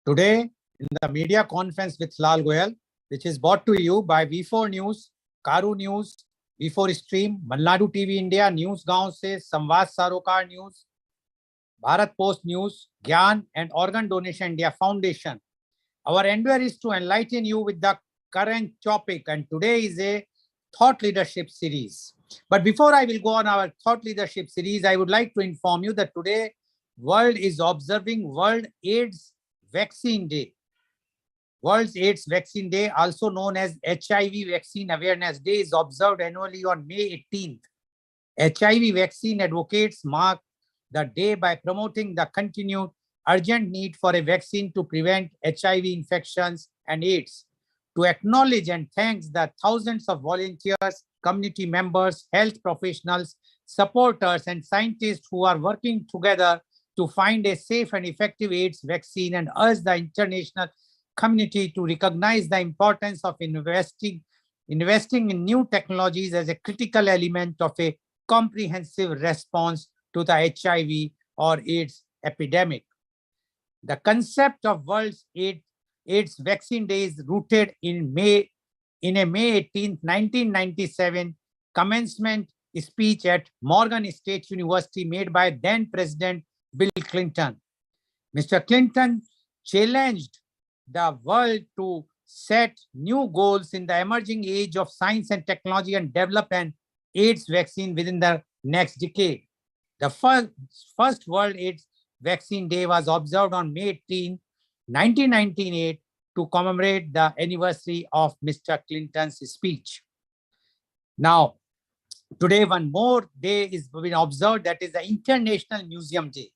Today, in the media conference with Lal Goel, which is brought to you by V4 News, Caru News, V4 Stream, Malnadu TV India, News Gaon se, Samvad Sarokar News, Bharat Post News, Gyan and Organ Donation India Foundation. Our endeavor is to enlighten you with the current topic, and today is a thought leadership series. But before I will go on our thought leadership series, I would like to inform you that today world is observing World AIDS Vaccine Day. World AIDS Vaccine Day, also known as HIV Vaccine Awareness Day, is observed annually on May 18th. HIV vaccine advocates mark the day by promoting the continued urgent need for a vaccine to prevent HIV infections and AIDS. To acknowledge and thank the thousands of volunteers, community members, health professionals, supporters, and scientists who are working together to find a safe and effective AIDS vaccine, and urge the international community to recognize the importance of investing in new technologies as a critical element of a comprehensive response to the HIV or AIDS epidemic. The concept of World AIDS Vaccine Day is rooted in a May 18, 1997 commencement speech at Morgan State University made by then President Bill Clinton. Mr. Clinton challenged the world to set new goals in the emerging age of science and technology and develop an AIDS vaccine within the next decade. The first World AIDS Vaccine Day was observed on May 18, 1998 to commemorate the anniversary of Mr. Clinton's speech. Now, today one more day is being observed, that is the International Museum Day.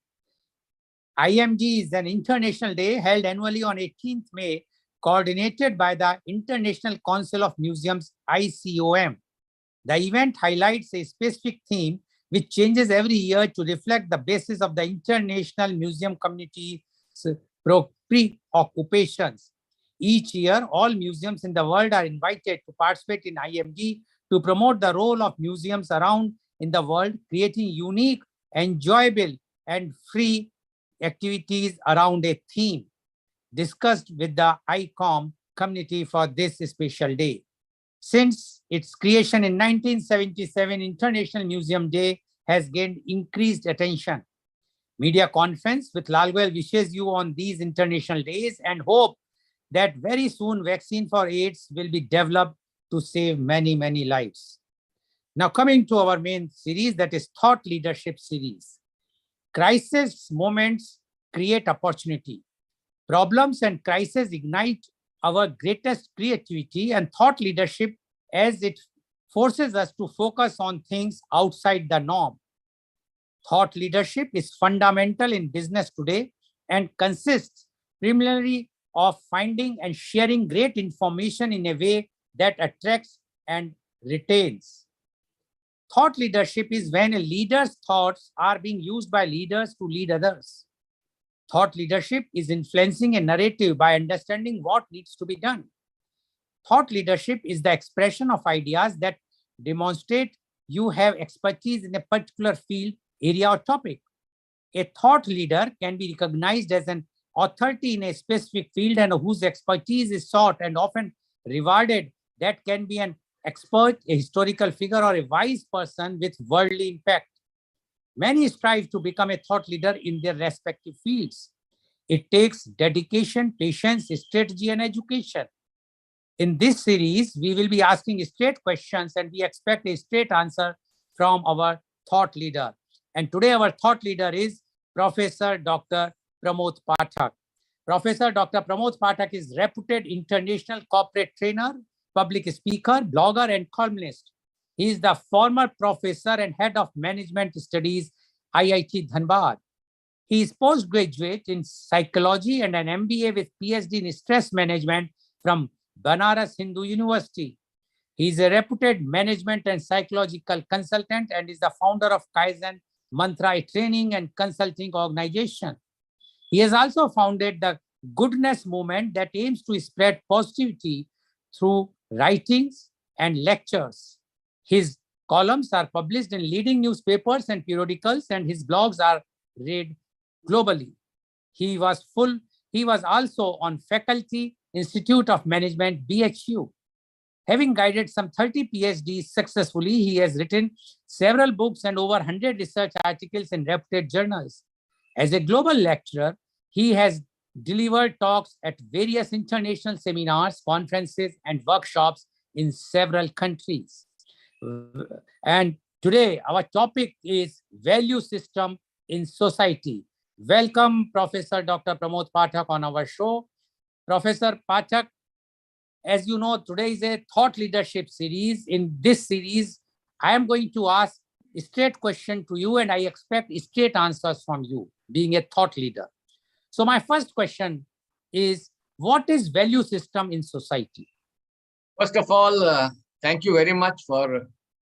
IMG is an international day held annually on 18th May, coordinated by the International Council of Museums, ICOM. The event highlights a specific theme which changes every year to reflect the basis of the international museum community's preoccupations. Each year, all museums in the world are invited to participate in IMG to promote the role of museums around in the world, creating unique, enjoyable, and free activities around a theme discussed with the ICOM community for this special day. Since its creation in 1977, International Museum Day has gained increased attention. Media conference with Lal Goel wishes you on these international days and hope that very soon vaccine for AIDS will be developed to save many, many lives. Now coming to our main series, that is Thought Leadership Series. Crisis moments create opportunity. Problems and crises ignite our greatest creativity and thought leadership, as it forces us to focus on things outside the norm. Thought leadership is fundamental in business today and consists primarily of finding and sharing great information in a way that attracts and retains. Thought leadership is when a leader's thoughts are being used by leaders to lead others. Thought leadership is influencing a narrative by understanding what needs to be done. Thought leadership is the expression of ideas that demonstrate you have expertise in a particular field, area, or topic. A thought leader can be recognized as an authority in a specific field and whose expertise is sought and often rewarded. That can be an expert, a historical figure, or a wise person with worldly impact. Many strive to become a thought leader in their respective fields. It takes dedication, patience, strategy, and education. In this series, we will be asking straight questions and we expect a straight answer from our thought leader. And today our thought leader is Professor Dr. Pramod Pathak. Professor Dr. Pramod Pathak is reputed international corporate trainer, public speaker, blogger, and columnist. He is the former professor and head of management studies, IIT Dhanbad. He is postgraduate in psychology and an MBA with PhD in stress management from Banaras Hindu University. He is a reputed management and psychological consultant and is the founder of Kaizen Mantra, a training and consulting organization. He has also founded the Goodness Movement that aims to spread positivity through writings and lectures. His columns are published in leading newspapers and periodicals, and his blogs are read globally. He was full He was also on faculty, Institute of Management, BHU. Having guided some 30 PhDs successfully, he has written several books and over 100 research articles in reputed journals. As a global lecturer, he has delivered talks at various international seminars, conferences, and workshops in several countries. And today, our topic is value system in society. Welcome, Professor Dr. Pramod Pathak on our show. Professor Pathak, as you know, today is a thought leadership series. In this series, I am going to ask a straight question to you, and I expect straight answers from you, being a thought leader. So my first question is, what is value system in society? First of all, thank you very much for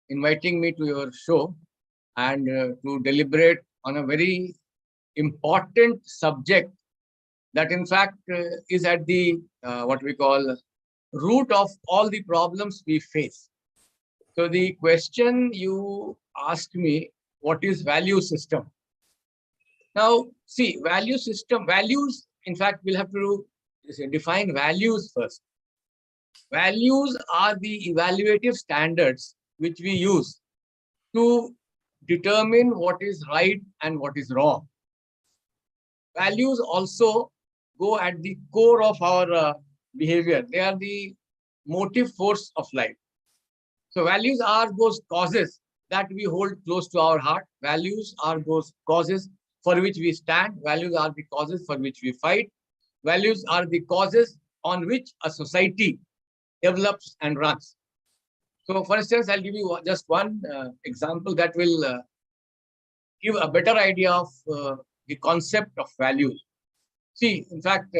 inviting me to your show and to deliberate on a very important subject that in fact is at the what we call root of all the problems we face. So the question you asked me, what is value system? Now, see, value system, values, in fact, we'll have to define values first. Values are the evaluative standards which we use to determine what is right and what is wrong. Values also go at the core of our behavior. They are the motive force of life. So values are those causes that we hold close to our heart. Values are those causes for which we stand. Values are the causes for which we fight. Values are the causes on which a society develops and runs. So for instance, I'll give you just one example that will give a better idea of the concept of values. See, in fact,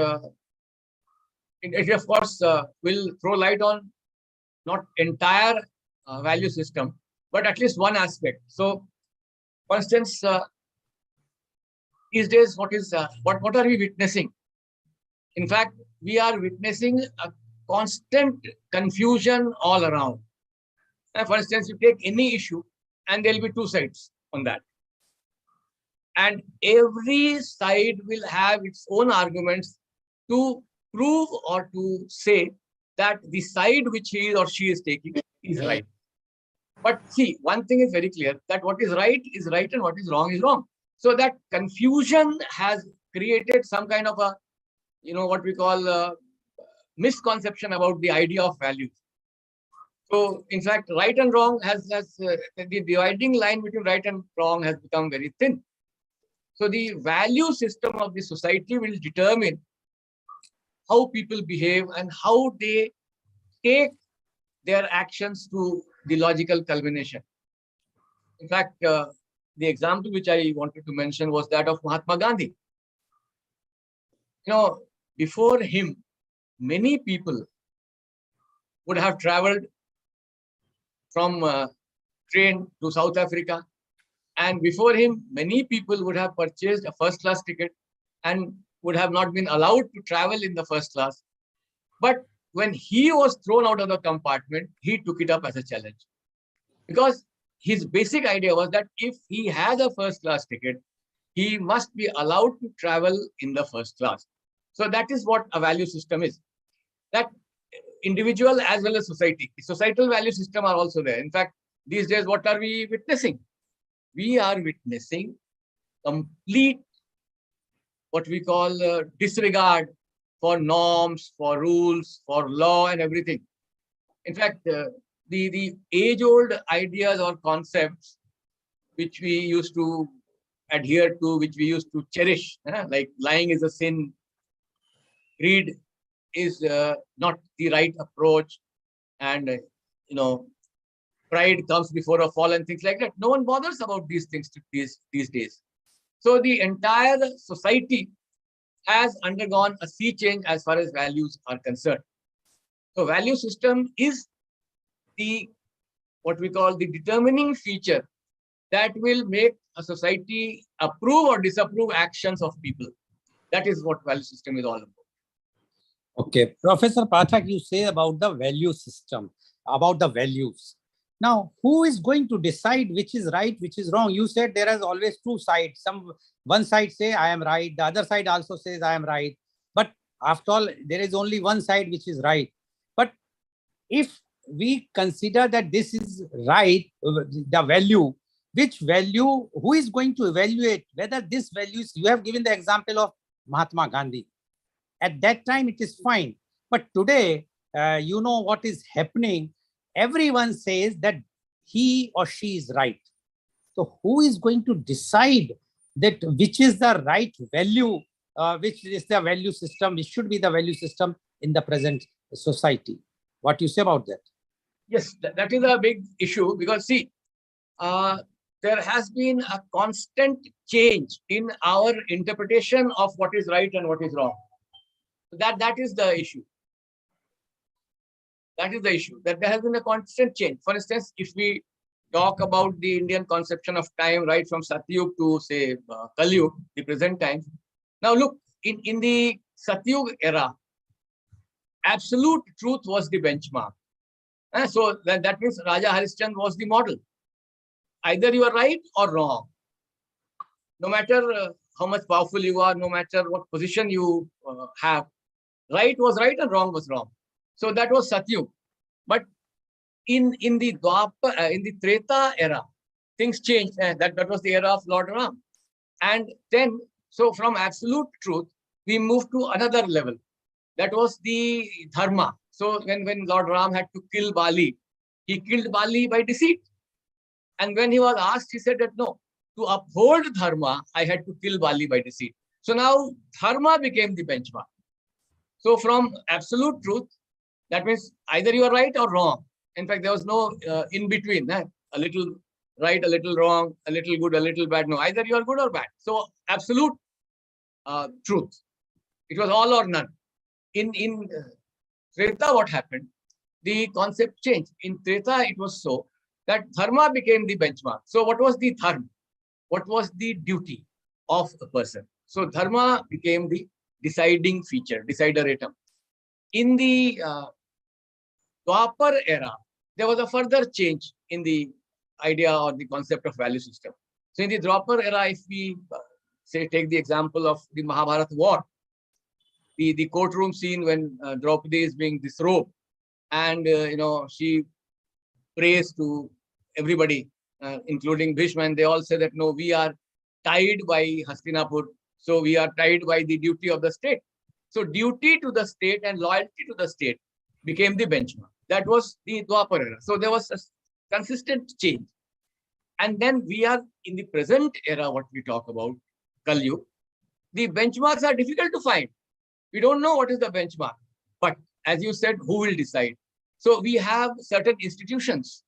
it of course will throw light on not entire value system, but at least one aspect. So for instance, these days, what are we witnessing? In fact, we are witnessing a constant confusion all around. For instance, you take any issue and there will be two sides on that. And every side will have its own arguments to prove or to say that the side which he or she is taking is right. But see, one thing is very clear, that what is right and what is wrong. So that confusion has created some kind of a, what we call misconception about the idea of values. So in fact, right and wrong the dividing line between right and wrong has become very thin. So the value system of the society will determine how people behave and how they take their actions to the logical culmination. In fact, the example which I wanted to mention was that of Mahatma Gandhi. Before him, many people would have traveled from train to South Africa. And before him, many people would have purchased a first-class ticket and would have not been allowed to travel in the first class. But when he was thrown out of the compartment, he took it up as a challenge. Because his basic idea was that if he has a first-class ticket, he must be allowed to travel in the first class. So that is what a value system is. That individual as well as society. Societal value system are also there. In fact, these days, what are we witnessing? We are witnessing complete, what we call disregard for norms, for rules, for law and everything. In fact, the age-old ideas or concepts which we used to adhere to, which we used to cherish, like lying is a sin, greed is not the right approach, and pride comes before a fall and things like that. No one bothers about these things these days. So the entire society has undergone a sea change as far as values are concerned. So value system is what we call the determining feature that will make a society approve or disapprove actions of people. That is what value system is all about. Okay, Professor Pathak, you say about the value system, about the values. Now, who is going to decide which is right, which is wrong? You said there is always two sides. One side say I am right, the other side also says I am right. But after all, there is only one side which is right. But if we consider that this is right, the value, which value, who is going to evaluate whether this value is, you have given the example of Mahatma Gandhi. At that time, it is fine. But today, you know what is happening. Everyone says that he or she is right. So who is going to decide that which is the right value, which is the value system, which should be the value system in the present society? What do you say about that? Yes, that is a big issue, because see, there has been a constant change in our interpretation of what is right and what is wrong. That is the issue. That is the issue, that there has been a constant change. For instance, if we talk about the Indian conception of time, right from Satyug to, say, Kalyug, the present time. Now look, in the Satyug era, absolute truth was the benchmark. So that means Raja Harishchandra was the model. Either you are right or wrong. No matter how much powerful you are, no matter what position you have, right was right and wrong was wrong. So that was Satyug. But in the Dwapar, in the Treta era, things changed. That was the era of Lord Ram. And then, so from absolute truth, we moved to another level. That was the dharma. So when Lord Ram had to kill Bali, he killed Bali by deceit. And when he was asked, he said that no, to uphold dharma, I had to kill Bali by deceit. So now dharma became the benchmark. So from absolute truth, that means either you are right or wrong. In fact, there was no in between. A little right, a little wrong, a little good, a little bad. No, either you are good or bad. So absolute truth. It was all or none. In Treta, what happened? The concept changed. In Treta, it was so that dharma became the benchmark. So what was the dharma? What was the duty of a person? So dharma became the deciding feature, desideratum. In the Dwapar era, there was a further change in the idea or the concept of value system. So in the Dwapar era, if we say take the example of the Mahabharata war, the courtroom scene when Draupadi is being disrobed, and she prays to everybody, including Bhishma, and they all say that no, we are tied by Hastinapur, so we are tied by the duty of the state. So duty to the state and loyalty to the state became the benchmark. That was the Dwapar era. So there was a consistent change. And then we are in the present era, what we talk about, Kalyug. The benchmarks are difficult to find. We don't know what is the benchmark. But as you said, who will decide? So we have certain institutions.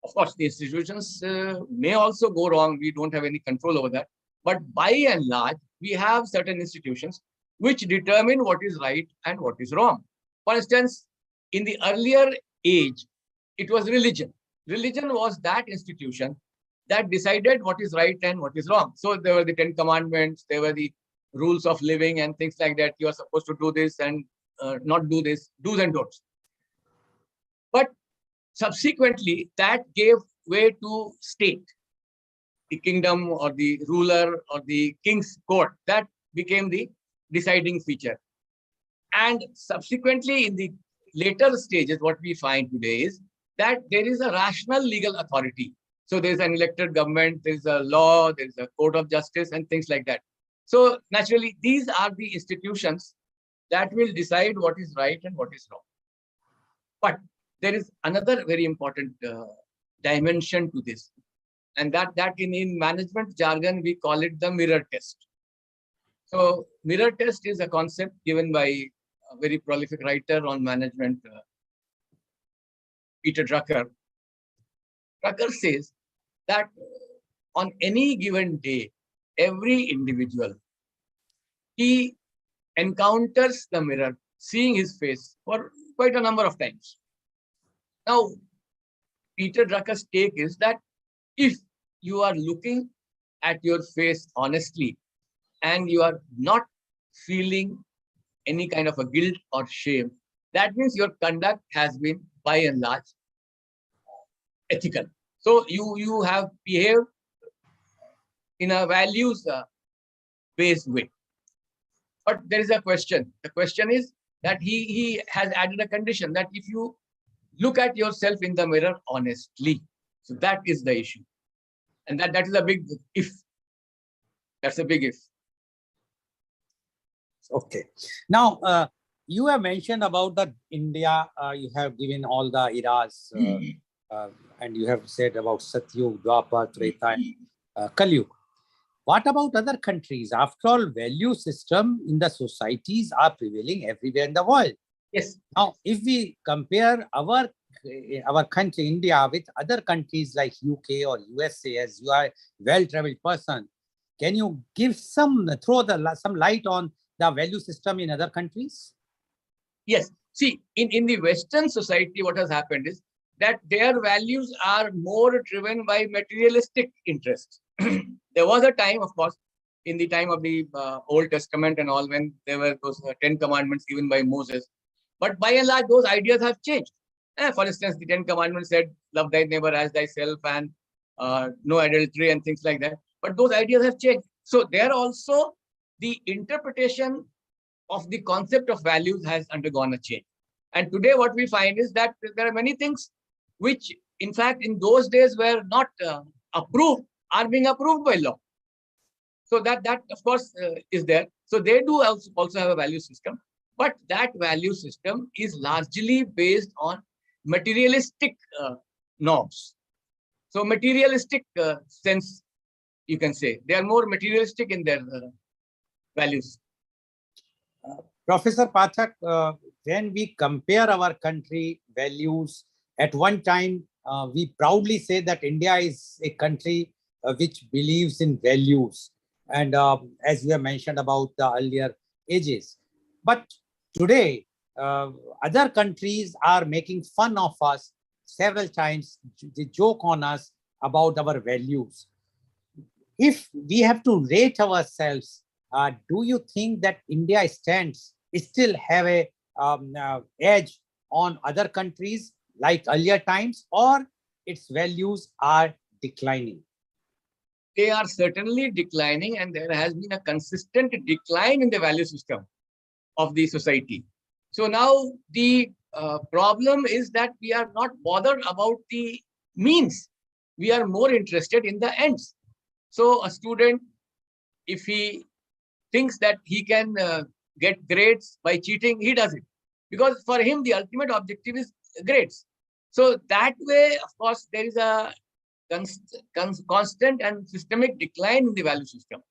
Of course, the institutions may also go wrong. We don't have any control over that. But by and large, we have certain institutions which determine what is right and what is wrong. For instance, in the earlier age, it was religion. Religion was that institution that decided what is right and what is wrong. So there were the 10 commandments, there were the rules of living and things like that. You are supposed to do this and not do this, do's and don'ts. But subsequently, that gave way to state, the kingdom or the ruler or the king's court. That became the deciding feature. And subsequently, in the later stages, what we find today is that there is a rational legal authority. So there's an elected government, there's a law, there's a court of justice and things like that. So naturally, these are the institutions that will decide what is right and what is wrong. But there is another very important dimension to this. And that in management jargon, we call it the mirror test. So mirror test is a concept given by a very prolific writer on management, Peter Drucker. Drucker says that on any given day, every individual, he encounters the mirror, seeing his face for quite a number of times. Now, Peter Drucker's take is that if you are looking at your face honestly and you are not feeling any kind of a guilt or shame, that means your conduct has been, by and large, ethical. So you have behaved in a values-based way. But there is a question. The question is that he has added a condition that if you look at yourself in the mirror honestly, so that is the issue. And that is a big if. That's a big if. Okay. Now, you have mentioned about the India, you have given all the eras, and you have said about Satyug, Dwapar, Treta, Kali. What about other countries? After all, value system in the societies are prevailing everywhere in the world. Yes. Now, if we compare our country, India, with other countries like UK or USA, as you are a well-traveled person, can you give some light on the value system in other countries? Yes. See, in the Western society, what has happened is that their values are more driven by materialistic interests. There was a time, of course, in the time of the Old Testament and all, when there were those 10 commandments given by Moses. But by and large, those ideas have changed. For instance, the 10 commandments said, love thy neighbor as thyself, and no adultery and things like that. But those ideas have changed. So there also, the interpretation of the concept of values has undergone a change. And today what we find is that there are many things which, in fact, in those days were not approved, are being approved by law. So that of course is there. So they do also have a value system, but that value system is largely based on materialistic norms. So materialistic sense, you can say, they are more materialistic in their values. Professor Pathak, when we compare our country values, at one time we proudly say that India is a country which believes in values, and as you have mentioned about the earlier ages. But today, other countries are making fun of us several times. They joke on us about our values. If we have to rate ourselves, do you think that India still have a edge on other countries like earlier times, or its values are declining? They are certainly declining, and there has been a consistent decline in the value system of the society. So now the problem is that we are not bothered about the means. We are more interested in the ends. So a student, if he thinks that he can get grades by cheating, he does it. Because for him, the ultimate objective is grades. So that way, of course, there is a constant and systemic decline in the value system.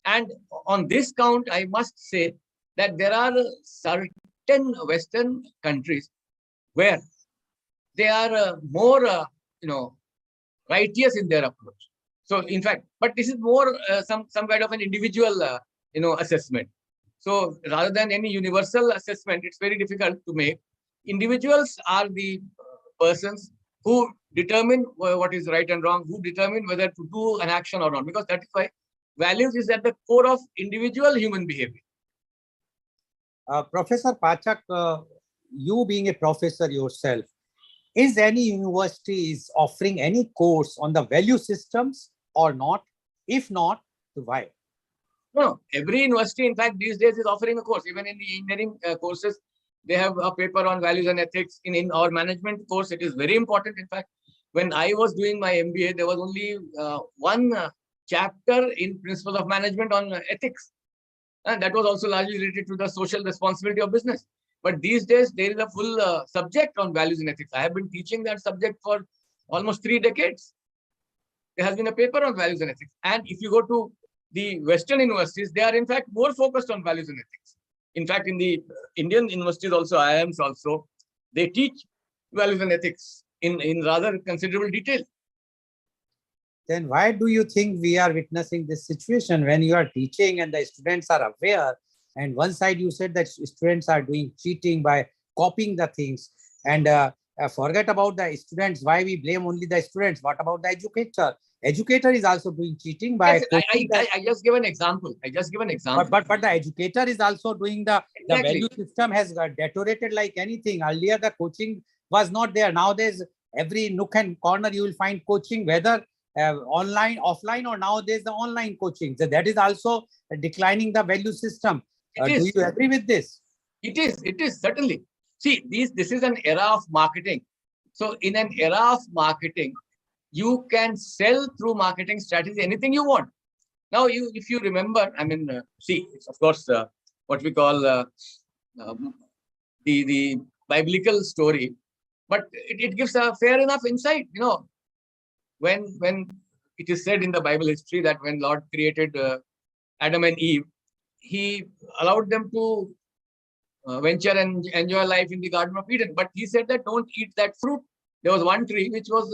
And on this count, I must say that there are certain Western countries where they are more, righteous in their approach. So, in fact, but this is more some kind of an individual, assessment. So, rather than any universal assessment, it's very difficult to make. Individuals are the persons who determine what is right and wrong, who determine whether to do an action or not, because that is why values is at the core of individual human behavior. Professor Pathak, you being a professor yourself, is any university is offering any course on the value systems or not? If not, why? No, every university, in fact, these days is offering a course. Even in the engineering courses, they have a paper on values and ethics. In our management course, it is very important. In fact, when I was doing my MBA, there was only one chapter in Principles of Management on ethics. And that was also largely related to the social responsibility of business. But these days, there is a full subject on values and ethics. I have been teaching that subject for almost 3 decades. There has been a paper on values and ethics. And if you go to the Western universities, they are in fact more focused on values and ethics. In fact, in the Indian universities also, IIMs also, they teach values and ethics in rather considerable detail. Then why do you think we are witnessing this situation when you are teaching and the students are aware? And one side you said that students are doing cheating by copying the things, and forget about the students. Why we blame only the students? What about the educator? Educator is also doing cheating by. Yes, I just give an example. But the educator is also doing the value system has deteriorated like anything. Earlier the coaching was not there. Nowadays every nook and corner you will find coaching, whether online, offline, or nowadays the online coaching. So that is also declining the value system. It Do is. you agree with this? It is certainly. See, this is an era of marketing. So in an era of marketing, you can sell through marketing strategy anything you want. Now, if you remember, I mean, see, it's of course what we call um, the biblical story, but it gives a fair enough insight. You know, when it is said in the Bible history that when Lord created Adam and Eve, He allowed them to venture and enjoy life in the Garden of Eden. But he said that don't eat that fruit. There was one tree which was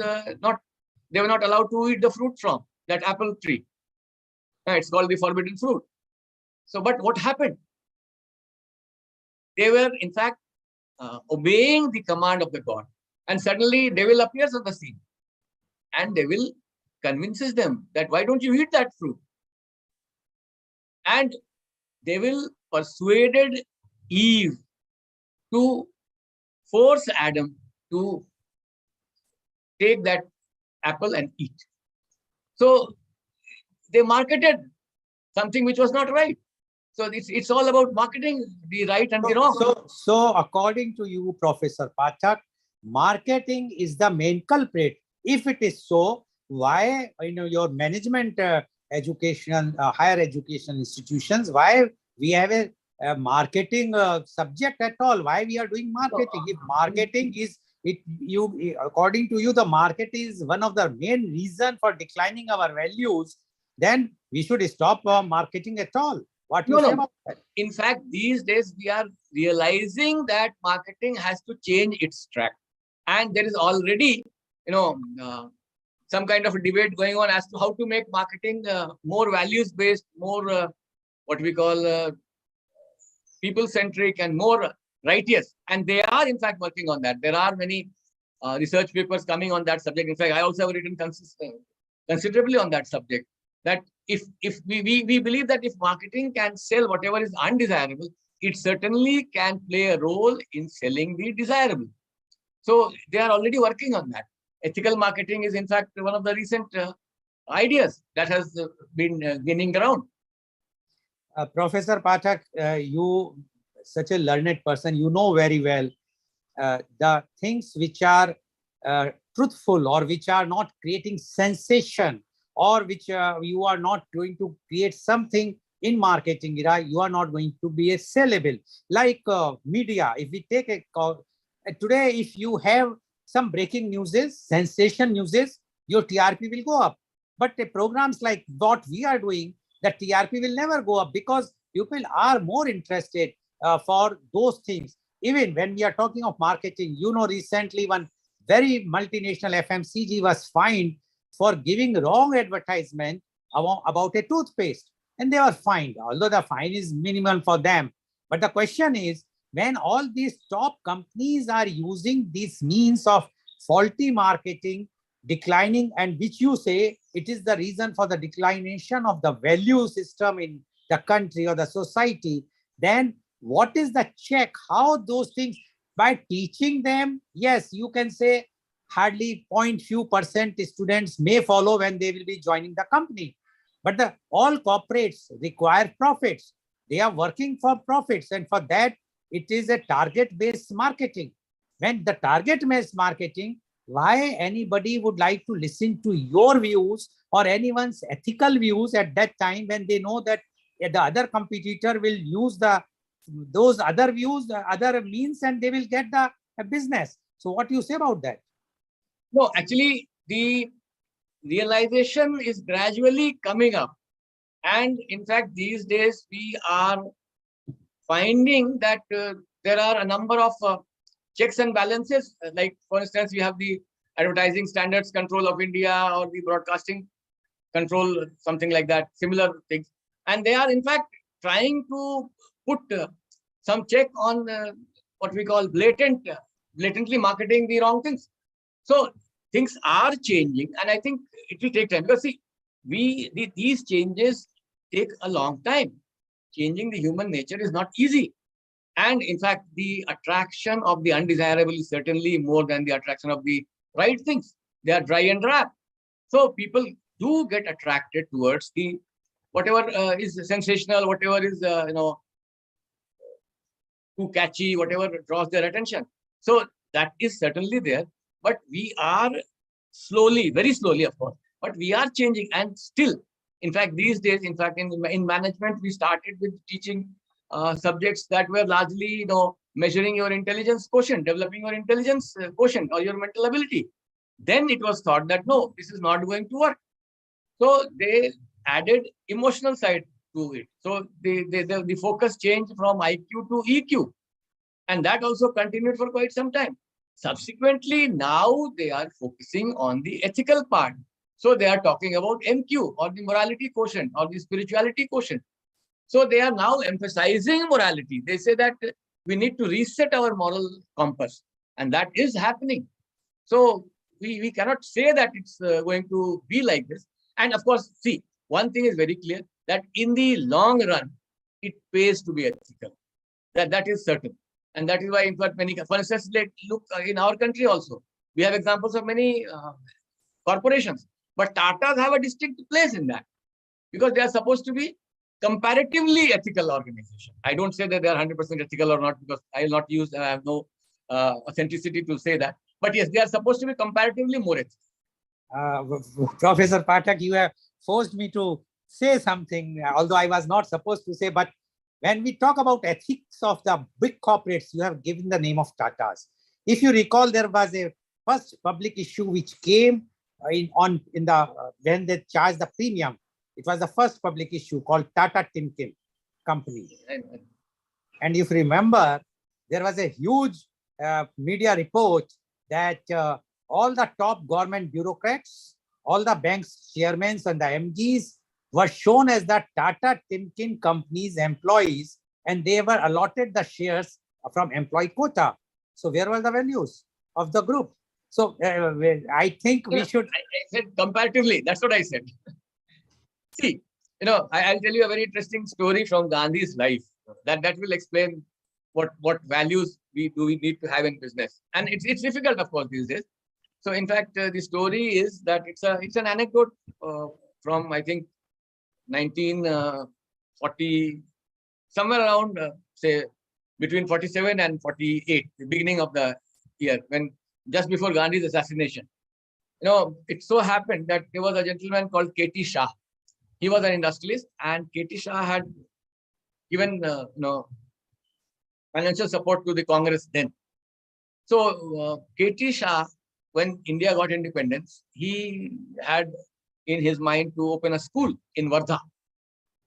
they were not allowed to eat the fruit from, that apple tree. It's called the forbidden fruit. So, but what happened? They were, in fact, obeying the command of the God. And suddenly devil appears on the scene. And devil convinces them that why don't you eat that fruit? And devil persuaded Eve to force Adam to take that apple and eat. So they marketed something which was not right. So it's all about marketing, the right and the wrong. So according to you, Professor Pathak, marketing is the main culprit. If it is so, why your management education, higher education institutions, why we have a marketing subject at all? Why we are doing marketing? If marketing is according to you, the market is one of the main reason for declining our values, then we should stop marketing at all. What you say about that? In fact, these days we are realizing that marketing has to change its track, and there is already, some kind of a debate going on as to how to make marketing more values-based, more what we call people-centric, and more righteous. And they are, in fact, working on that. There are many research papers coming on that subject. In fact, I also have written considerably on that subject. That if we believe that if marketing can sell whatever is undesirable, it certainly can play a role in selling the desirable. So they are already working on that. Ethical marketing is, in fact, one of the recent ideas that has been gaining ground. Professor Pathak, you such a learned person, you know very well the things which are truthful or which are not creating sensation, or which you are not going to create something in marketing, you are not going to be a sellable. Like media, if we take a call today, if you have some breaking news, sensation news, your TRP will go up. But programs like what we are doing, the TRP will never go up because people are more interested for those things. Even when we are talking of marketing, recently one very multinational FMCG was fined for giving wrong advertisement about a toothpaste, and they were fined, although the fine is minimal for them. But the question is, when all these top companies are using these means of faulty marketing, declining, and which you say it is the reason for the declination of the value system in the country or the society, then what is the check? How those things, by teaching them, yes, you can say hardly 0.few% students may follow when they will be joining the company. But all corporates require profits. They are working for profits, and for that, it is a target-based marketing. When the target-based marketing, why anybody would like to listen to your views or anyone's ethical views at that time when they know that the other competitor will use those other views, the other means, and they will get the business. So what do you say about that? No, actually, the realization is gradually coming up. And in fact, these days, we are finding that there are a number of checks and balances. Like, for instance, we have the Advertising Standards Control of India or the Broadcasting Control, something like that, similar things. And they are, in fact, trying to put some check on what we call blatantly marketing the wrong things. So things are changing, and I think it will take time, because see, these changes take a long time. Changing the human nature is not easy. And in fact, the attraction of the undesirable is certainly more than the attraction of the right things. They are dry and wrap. So people do get attracted towards the whatever is sensational, whatever is too catchy, whatever draws their attention. So that is certainly there, but we are slowly, very slowly, of course, but we are changing. And still, in fact, these days, in fact, in management, we started with teaching subjects that were largely, measuring your intelligence quotient, developing your intelligence quotient or your mental ability. Then it was thought that no, this is not going to work. So they added emotional side to it. So the focus changed from IQ to EQ. And that also continued for quite some time. Subsequently, now they are focusing on the ethical part. So they are talking about MQ, or the morality quotient, or the spirituality quotient. So they are now emphasizing morality. They say that we need to reset our moral compass. And that is happening. So we cannot say that it's going to be like this. And of course, see, one thing is very clear, that in the long run, it pays to be ethical. That is certain. And that is why, in fact, many, for instance, look in our country also, we have examples of many corporations, but Tatas have a distinct place in that, because they are supposed to be comparatively ethical organization. I don't say that they are 100% ethical or not, because I will not use, I have no authenticity to say that. But yes, they are supposed to be comparatively more ethical. Professor Pathak, you have forced me to say something, although I was not supposed to say, but when we talk about ethics of the big corporates, you have given the name of Tatas. If you recall, there was a first public issue which came when they charged the premium. It was the first public issue called Tata Timken Company. And if you remember, there was a huge media report that all the top government bureaucrats, all the bank's chairmen and the MGs were shown as the Tata Timken Company's employees, and they were allotted the shares from employee quota. So where were the values of the group? So I think we should... I said comparatively, that's what I said. See, I'll tell you a very interesting story from Gandhi's life that will explain what values we need to have in business. And it's difficult, of course, these days. So in fact, the story is that it's an anecdote from, I think, 1940, somewhere around, say, between 47 and 48, the beginning of the year, when just before Gandhi's assassination. It so happened that there was a gentleman called 𝐂𝐀𝐑𝐔 𝐍𝐄𝐖𝐒. He was an industrialist, and 𝐂𝐀𝐑𝐔 𝐍𝐄𝐼𝐒 had given, financial support to the Congress then. So 𝐂𝐀𝐑𝐔 𝐍𝐄𝐼𝐒, when India got independence, he had in his mind to open a school in Wardha.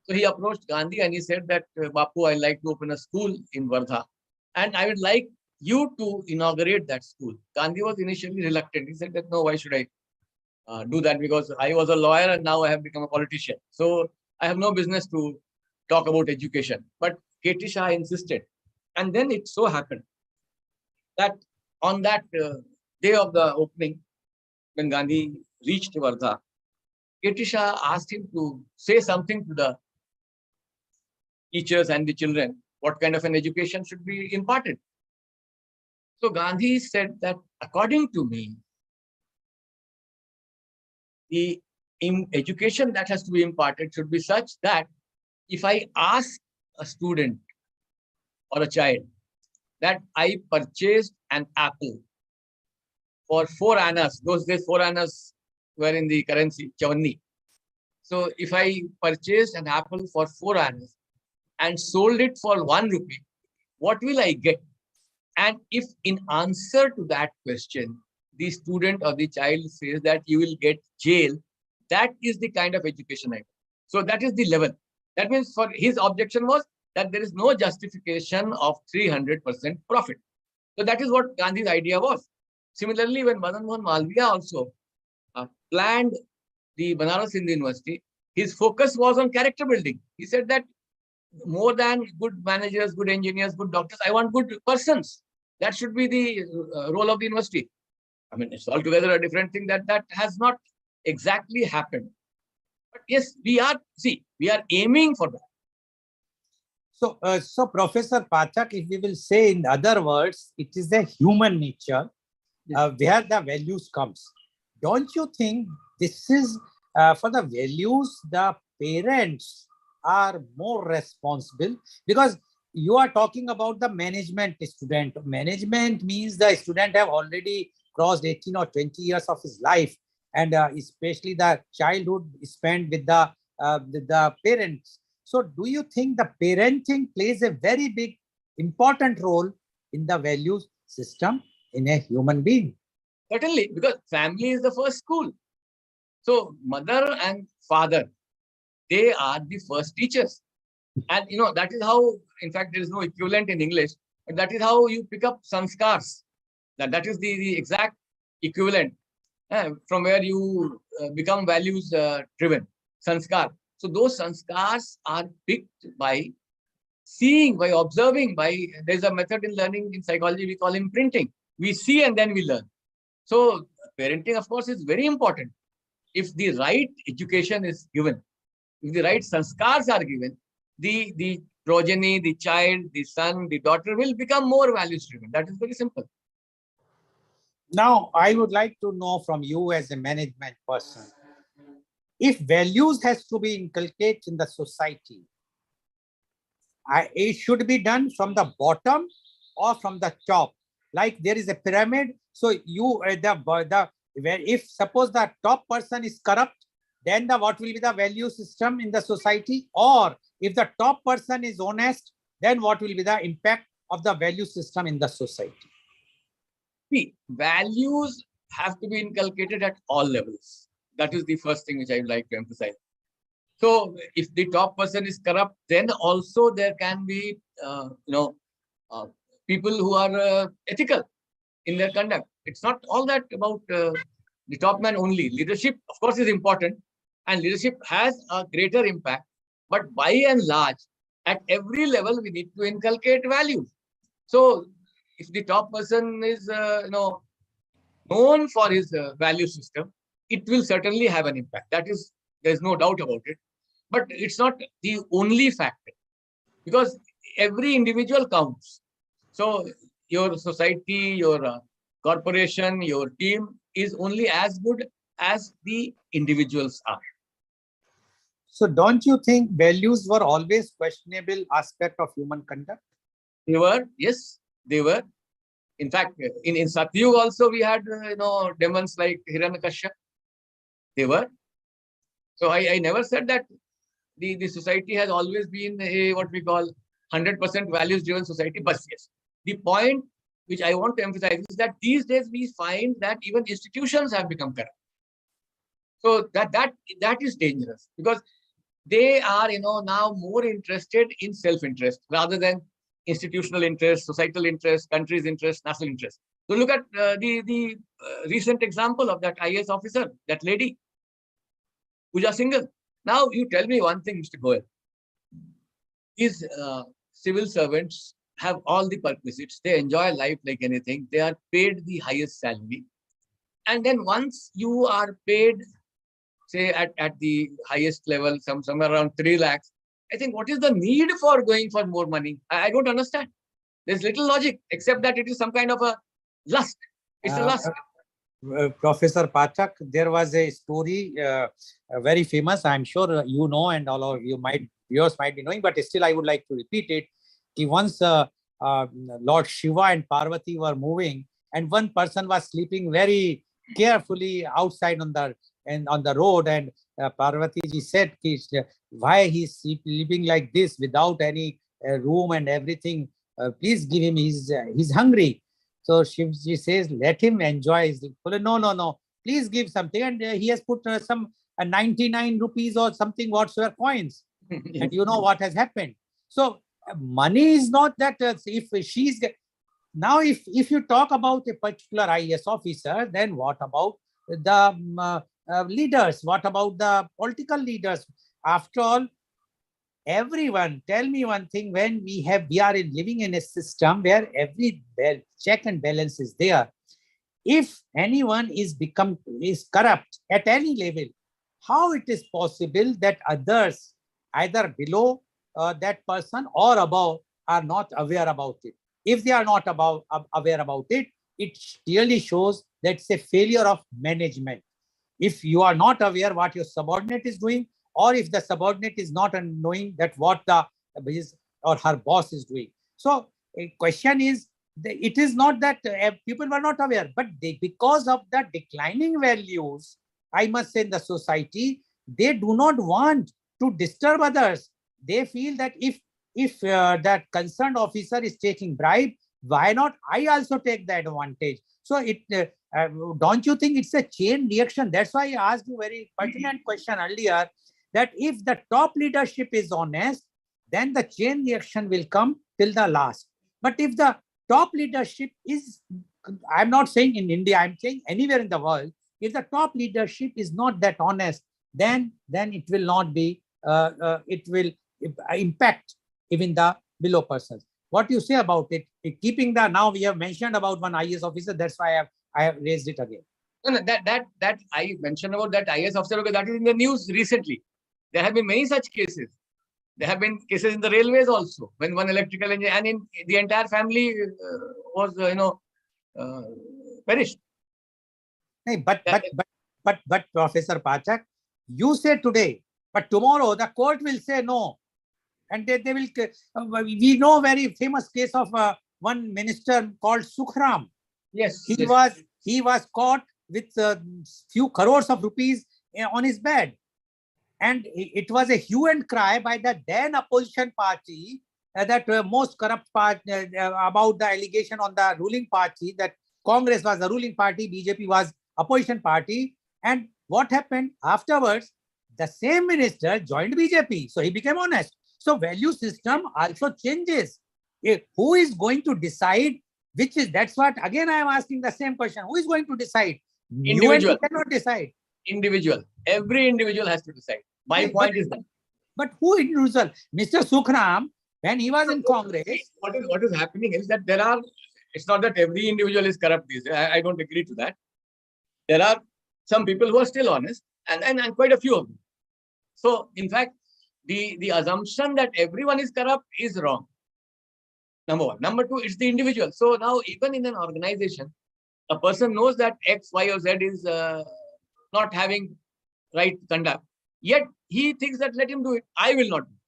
So he approached Gandhi and he said that, Bapu, I'd like to open a school in Wardha, and I would like you to inaugurate that school. Gandhi was initially reluctant. He said that, no, why should I do that? Because I was a lawyer and now I have become a politician. So I have no business to talk about education. But 𝐂𝐀𝐑𝐔 𝐍𝐄𝐼𝐒 insisted. And then it so happened that on that day of the opening, when Gandhi reached Wardha, 𝐂𝐀𝐑𝐔 𝐍𝐄𝐼𝐒 asked him to say something to the teachers and the children, what kind of an education should be imparted. So Gandhi said that, according to me, the education that has to be imparted should be such that if I ask a student or a child that I purchased an apple for 4 annas, those days 4 annas were in the currency, chavanni. So if I purchased an apple for 4 annas and sold it for 1 rupee, what will I get? And if in answer to that question, the student or the child says that you will get jail, that is the kind of education I want. So that is the level. That means for his objection was that there is no justification of 300% profit. So that is what Gandhi's idea was. Similarly, when Madan Mohan Malviya also planned the Banaras Hindu University, his focus was on character building. He said that more than good managers, good engineers, good doctors, I want good persons. That should be the role of the university. I mean, it's altogether a different thing that has not exactly happened. But yes, we are aiming for that. So Professor Pathak, if we will say in other words, it is the human nature where the values comes. Don't you think this is for the values, the parents are more responsible? Because you are talking about the management student. Management means the student have already crossed 18 or 20 years of his life, and especially the childhood spent with the parents. So do you think the parenting plays a very big, important role in the values system in a human being? Certainly, because family is the first school. So mother and father, they are the first teachers. And that is how, in fact, there is no equivalent in English, but that is how you pick up sanskars. That is the exact equivalent from where you become values driven. Sanskar. So those sanskars are picked by seeing, by observing, there's a method in learning in psychology, we call imprinting. We see and then we learn. So parenting, of course, is very important. If the right education is given, if the right sanskars are given, the progeny, the child, the son, the daughter will become more values driven. That is very simple. Now, I would like to know from you as a management person, if values has to be inculcated in the society, it should be done from the bottom or from the top. Like there is a pyramid. So you, if suppose the top person is corrupt, then what will be the value system in the society? Or if the top person is honest, then what will be the impact of the value system in the society? See, values have to be inculcated at all levels. That is the first thing which I would like to emphasize. So if the top person is corrupt, then also there can be, people who are ethical in their conduct. It's not all that about the top man only. Leadership, of course, is important, and leadership has a greater impact. But by and large, at every level, we need to inculcate values. So if the top person is, known for his value system, it will certainly have an impact. There's no doubt about it. But it's not the only factor, because every individual counts. So your society, your corporation, your team is only as good as the individuals are. So don't you think values were always questionable aspect of human conduct? They were, yes, they were. In fact, in Satyug also we had, demons like Hiranyakashipu. They were. So I never said that the society has always been a what we call 100% values driven society. But yes, the point which I want to emphasize is that these days we find that even institutions have become corrupt. So that is dangerous, because they are now more interested in self-interest rather than institutional interest, societal interest, country's interest, national interest. So look at the recent example of that IAS officer, that lady, Pooja Singhal. Now, you tell me one thing, Mr. Goel. These civil servants have all the perquisites. They enjoy life like anything. They are paid the highest salary. And then once you are paid, say, at the highest level, somewhere around 3 lakhs, I think, what is the need for going for more money? I don't understand. There's little logic, except that it is some kind of a lust. It's a lust. Professor Pathak, there was a story, very famous. I'm sure you know, and all of viewers might be knowing, but still I would like to repeat it. Once Lord Shiva and Parvati were moving, and one person was sleeping very carefully outside on the road, and Parvati ji said, why he's sleeping like this without any room and everything? Please give him, he's hungry. So Shivji says, let him enjoy his. No. Please give something. And he has put some 99 rupees or something whatsoever coins. And you know what has happened. So money is not that if she's. Now, if you talk about a particular IAS officer, then what about the leaders? What about the political leaders? After all, everyone, tell me one thing, when we are living in a system where every check and balance is there, if anyone is corrupt at any level, how it is possible that others, either below that person or above, are not aware about it? If they are not aware about it, it clearly shows that it's a failure of management. If you are not aware what your subordinate is doing, or if the subordinate is not knowing that what his or her boss is doing. So a question is, it is not that people were not aware, but because of the declining values, I must say, in the society, they do not want to disturb others. They feel that if that concerned officer is taking bribe, why not I also take the advantage? So don't you think it's a chain reaction? That's why I asked you very pertinent question earlier, that if the top leadership is honest, then the chain reaction will come till the last. But if the top leadership is, I'm not saying in India, I'm saying anywhere in the world, if the top leadership is not that honest, then it will not be, it will impact even the below persons. What do you say about it? Keeping the, now we have mentioned about one IAS officer, that's why I have raised it again. No, that I mentioned about that IAS officer, because that is in the news recently. There have been many such cases. There have been cases in the railways also, when one electrical engineer and in the entire family was, perished. Hey, but Professor Pachak, you say today, but tomorrow the court will say no, and they will. We know very famous case of one minister called Sukhram. Yes, he was caught with few crores of rupees on his bed, and it was a hue and cry by the then opposition party that most corrupt part about the allegation on the ruling party, that Congress was the ruling party, BJP was opposition party. And what happened afterwards? The same minister joined BJP, so he became honest. So value system also changes. Who is going to decide which is? That's what again I am asking the same question. Who is going to decide? Individual. You cannot decide. Individual. Every individual has to decide. My point is that. But who individual? Mr. Sukhram, when he was in Congress. What is happening is that there are. It's not that every individual is corrupt these days. I don't agree to that. There are some people who are still honest, and quite a few of them. So, in fact, the assumption that everyone is corrupt is wrong. Number one. Number two, it's the individual. So now, even in an organization, a person knows that X, Y, or Z is not having right conduct. Yet he thinks that let him do it. I will not do it.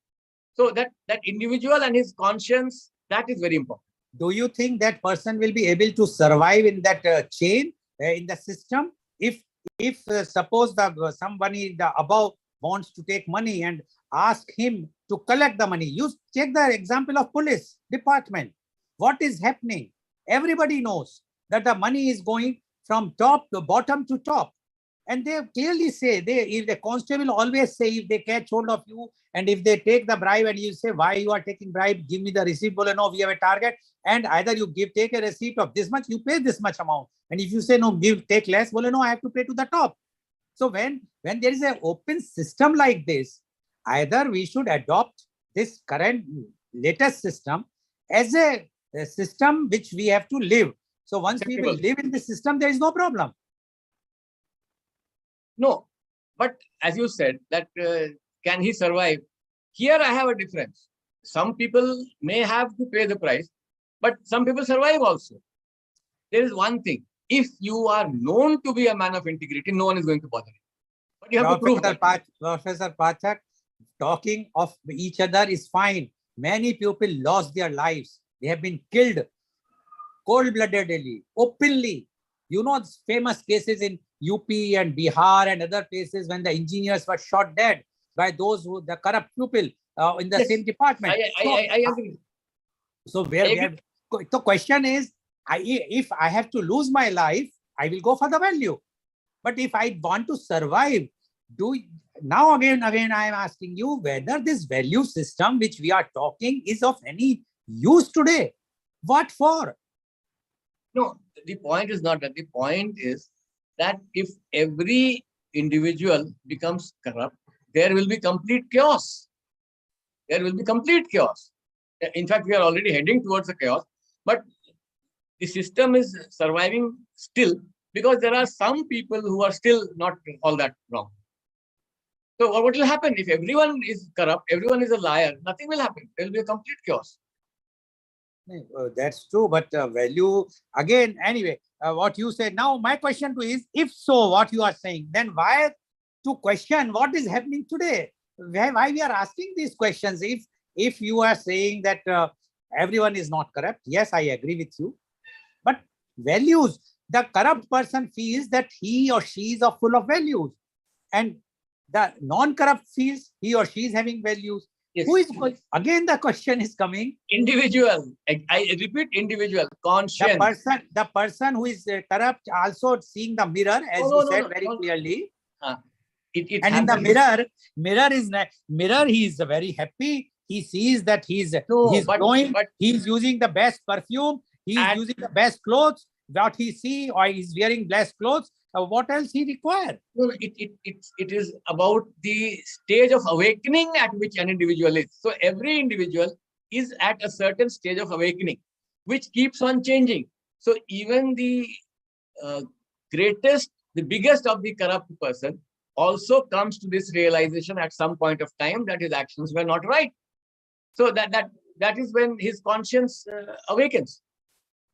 So that individual and his conscience, that is very important. Do you think that person will be able to survive in that chain, in the system? If suppose somebody the above wants to take money and ask him to collect the money. You take the example of police department. What is happening? Everybody knows that the money is going from top to bottom to top. And they clearly say, if the constable always say, if they catch hold of you and if they take the bribe and you say, why you are taking bribe, give me the receipt, well, no, we have a target. And either you take a receipt of this much, you pay this much amount. And if you say, no, take less, well, no, I have to pay to the top. So when there is an open system like this, either we should adopt this current latest system as a system which we have to live. So once we will live in the system, there is no problem. No, but as you said, that can he survive? Here I have a difference. Some people may have to pay the price, but some people survive also. There is one thing. If you are known to be a man of integrity, no one is going to bother you. But you have to prove that. Professor Pachak, talking of each other is fine. Many people lost their lives. They have been killed cold-bloodedly, openly. You know, famous cases in UP and Bihar and other places when the engineers were shot dead by those who, the corrupt people in the same department. I agree. So the question is, if I have to lose my life, I will go for the value. But if I want to survive, now again I am asking you whether this value system which we are talking is of any use today. What for? No, the point is not that. The point is that if every individual becomes corrupt, there will be complete chaos. There will be complete chaos. In fact, we are already heading towards a chaos, but the system is surviving still because there are some people who are still not all that wrong. So what will happen if everyone is corrupt, everyone is a liar? Nothing will happen. There will be a complete chaos. That's true, but value again. Anyway, what you said. Now, my question to is: if so, what you are saying, then why to question what is happening today? Why we are asking these questions? if you are saying that everyone is not corrupt, yes, I agree with you. But values, the corrupt person feels that he or she is full of values, and the non-corrupt feels he or she is having values. Yes. Who is, again the question is coming, individual. I repeat, individual, conscience. the person who is corrupt also seeing the mirror, as you said very clearly. And in the mirror, he is very happy. He sees that he's glowing. He's using the best perfume. He's using the best clothes. What he see, or he's wearing best clothes. What else he require? No, it is about the stage of awakening at which an individual is. So every individual is at a certain stage of awakening, which keeps on changing. So even the biggest of the corrupt person also comes to this realization at some point of time that his actions were not right. So that is when his conscience awakens.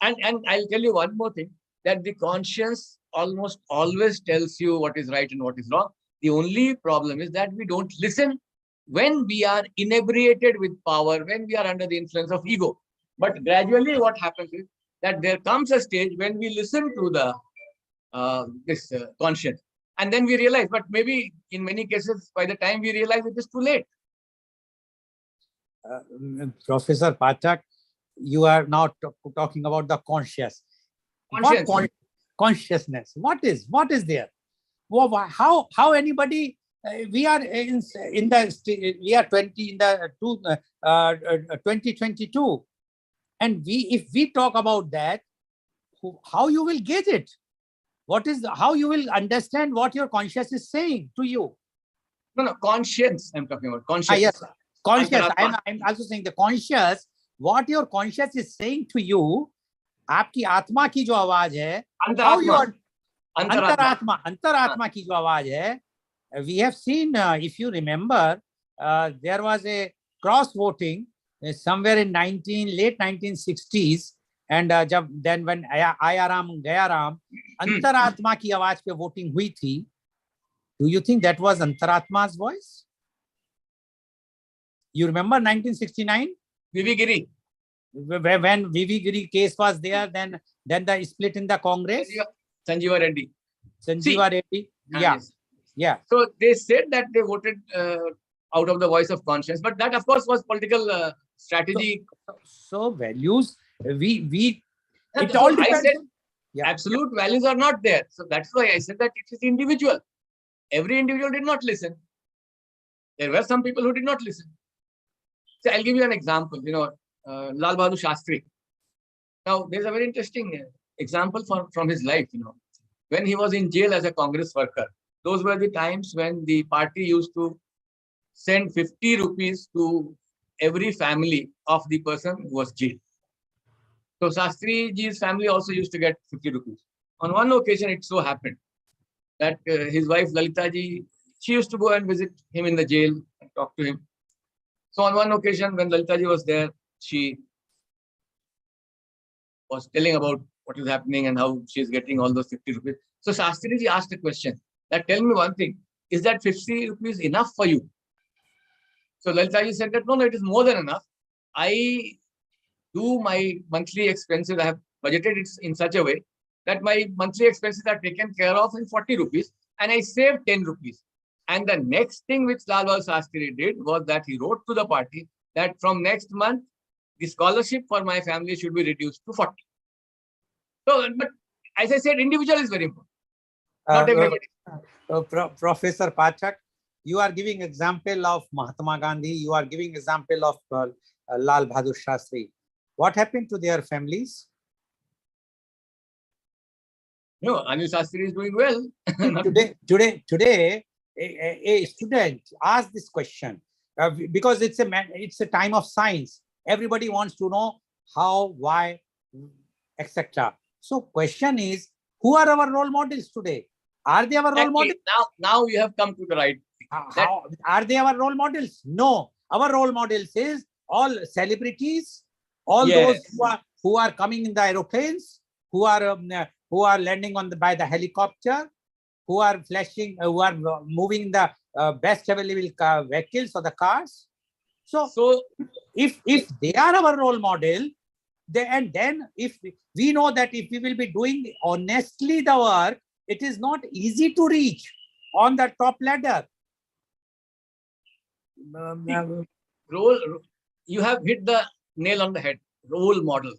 And I'll tell you one more thing, that the conscience almost always tells you what is right and what is wrong. The only problem is that we don't listen when we are inebriated with power, when we are under the influence of ego. But gradually what happens is that there comes a stage when we listen to the conscience. And then we realize, but maybe in many cases, by the time we realize, it is too late. Professor Pathak, you are now talking about the conscious. Consciousness. What is there? How anybody? We are in the we are 2022, and if we talk about that, how you will gauge it? How you will understand what your conscience is saying to you? No, conscience. I'm talking about conscience. Yes, conscious. I'm also saying the conscious. What your conscience is saying to you, आपकी आत्मा की जो आवाज है, अंतरात्मा की जो आवाज है, we have seen, if you remember, there was a cross voting somewhere in late 1960s, and when Ayaram Gayaram, अंतरात्मा की आवाज पे voting हुई थी. Do you think that was अंतरात्मा's voice? You remember 1969? V.V. Giri. When V.V. Giri case was there, then the split in the Congress. Sanjeeva Reddy. Reddy. Yeah. Yes. Yeah. So they said that they voted out of the voice of conscience, but that of course was political strategy. So values, it so all depends. I said, absolute values are not there. So that's why I said that it is individual. Every individual did not listen. There were some people who did not listen. So I'll give you an example. Lal Bahadur Shastri. Now, there's a very interesting example from his life. When he was in jail as a Congress worker, those were the times when the party used to send 50 rupees to every family of the person who was jailed. So Shastri ji's family also used to get 50 rupees. On one occasion, it so happened that his wife Lalita ji, she used to go and visit him in the jail and talk to him. So on one occasion, when Lalita ji was there, she was telling about what is happening and how she is getting all those 50 rupees. So Shastri ji asked a question, that tell me one thing, is that 50 rupees enough for you? So Lalita ji said that no, it is more than enough. I do my monthly expenses, I have budgeted it in such a way that my monthly expenses are taken care of in 40 rupees and I save 10 rupees. And the next thing which Lal Bahadur Shastri did was that he wrote to the party that from next month, the scholarship for my family should be reduced to 40. So, but as I said, individual is very important. Not everybody. Professor Pathak, you are giving example of Mahatma Gandhi. You are giving example of Lal Bahadur Shastri. What happened to their families? No, Anil Shastri is doing well. Today, a student asked this question because it's a time of science. Everybody wants to know how, why, etc. So question is, who are our role models today? Are they our role models? Now you have come to the right thing. Are they our role models? No. Our role models is all celebrities, all those who are coming in the aeroplanes, who are landing by the helicopter, who are flashing, who are moving the best available vehicles or the cars. So if they are our role model, and then if we know that if we will be doing honestly the work, it is not easy to reach on the top ladder. You have hit the nail on the head. Role model.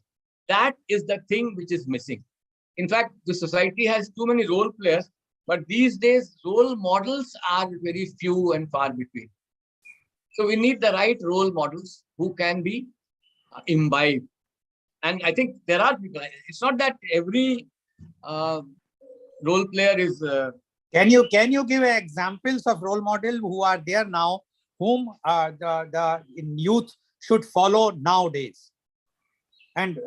That is the thing which is missing. In fact, the society has too many role players, but these days role models are very few and far between. So we need the right role models who can be imbibed. And I think there are people. It's not that every role player is. Can you give examples of role model who are there now, whom the youth should follow nowadays? And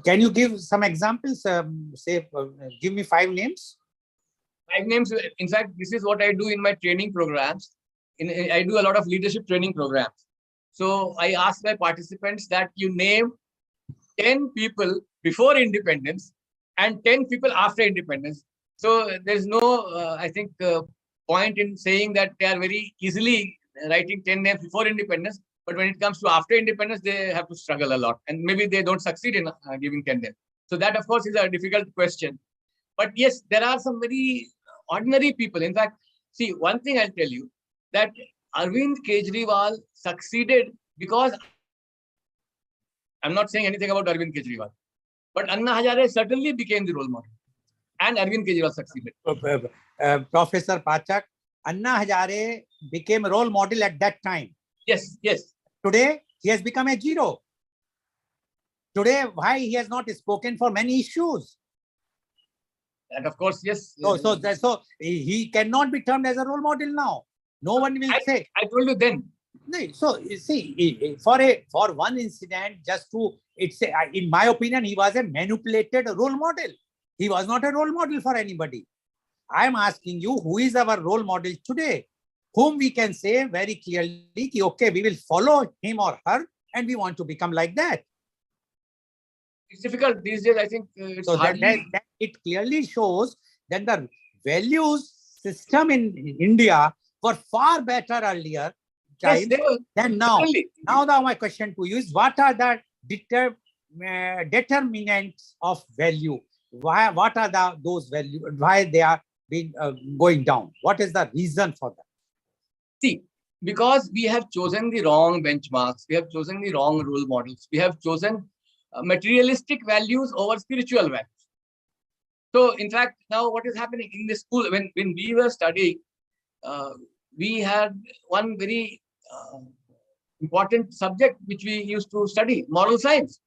can you give some examples? Give me 5 names. 5 names. In fact, this is what I do in my training programs. I do a lot of leadership training programs. So I ask my participants that you name 10 people before independence and 10 people after independence. So there's no, I think, point in saying that they are very easily writing 10 names before independence. But when it comes to after independence, they have to struggle a lot. And maybe they don't succeed in giving 10 names. So that, of course, is a difficult question. But yes, there are some very ordinary people. In fact, see, one thing I'll tell you, that Arvind Kejriwal succeeded because, I'm not saying anything about Arvind Kejriwal, but Anna Hazare certainly became the role model. And Arvind Kejriwal succeeded. Professor Pathak, Anna Hazare became a role model at that time. Yes, yes. Today, he has become a zero. Today, why he has not spoken for many issues? And of course, yes. So he cannot be termed as a role model now. No one will say. I told you then. So you see, for one incident, in my opinion, he was a manipulated role model. He was not a role model for anybody. I am asking you, who is our role model today, whom we can say very clearly, okay, we will follow him or her, and we want to become like that. It's difficult these days. I think it's so hardly... that it clearly shows that the values system in India were far better earlier times than now. Certainly. Now, my question to you is, what are the determinants of value? What are those values? Why they are being going down? What is the reason for that? See, because we have chosen the wrong benchmarks, we have chosen the wrong role models, we have chosen materialistic values over spiritual values. So, in fact, now what is happening in the school, when we were studying, we had one very important subject which we used to study, moral science.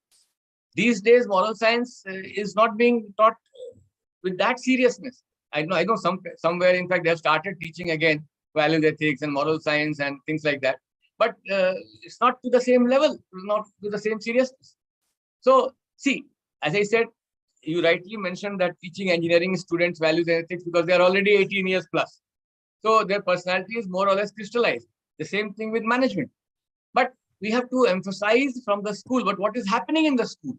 These days, moral science is not being taught with that seriousness. I know somewhere, in fact, they have started teaching again values ethics and moral science and things like that. But it's not to the same level, not to the same seriousness. So, see, as I said, you rightly mentioned that teaching engineering students values and ethics because they are already 18 years plus. So their personality is more or less crystallized. The same thing with management. But we have to emphasize from the school, but what is happening in the school?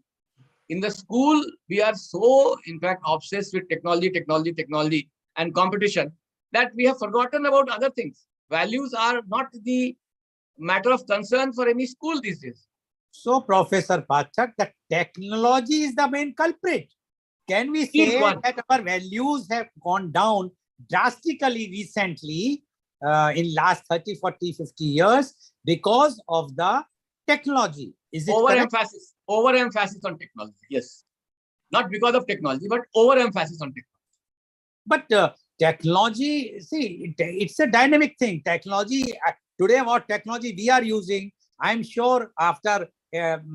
In the school, we are so, in fact, obsessed with technology, and competition that we have forgotten about other things. Values are not the matter of concern for any school these days. So, Professor Pathak, the technology is the main culprit. Can we say that our values have gone down drastically recently in last 30, 40, 50 years because of the technology? Is it overemphasis on technology? Yes. Not because of technology, but overemphasis on technology. But technology, see, it's a dynamic thing. Technology, today what technology we are using, I'm sure after 20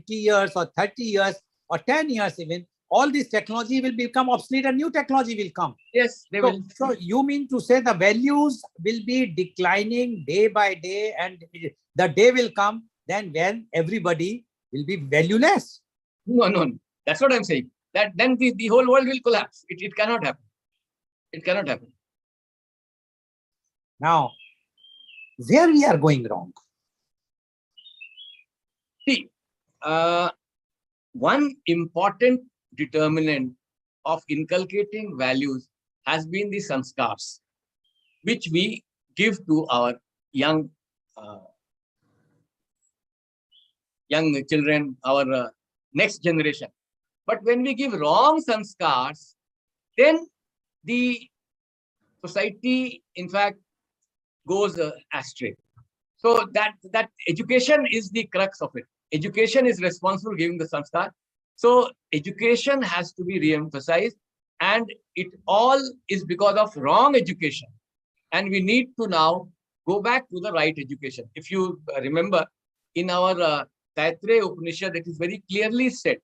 years or 30 years or 10 years even, all this technology will become obsolete and new technology will come. Yes, they will. So you mean to say the values will be declining day by day, and the day will come then when everybody will be valueless? No. That's what I'm saying. That then the whole world will collapse. It cannot happen. It cannot happen. Now, where we are going wrong? See, one important determinant of inculcating values has been the sanskars, which we give to our young young children, our next generation. But when we give wrong sanskars, then the society, in fact, goes astray. So that education is the crux of it. Education is responsible for giving the sanskar. So education has to be re-emphasized, and it all is because of wrong education. And we need to now go back to the right education. If you remember, in our Taittiriya Upanishad, it is very clearly said.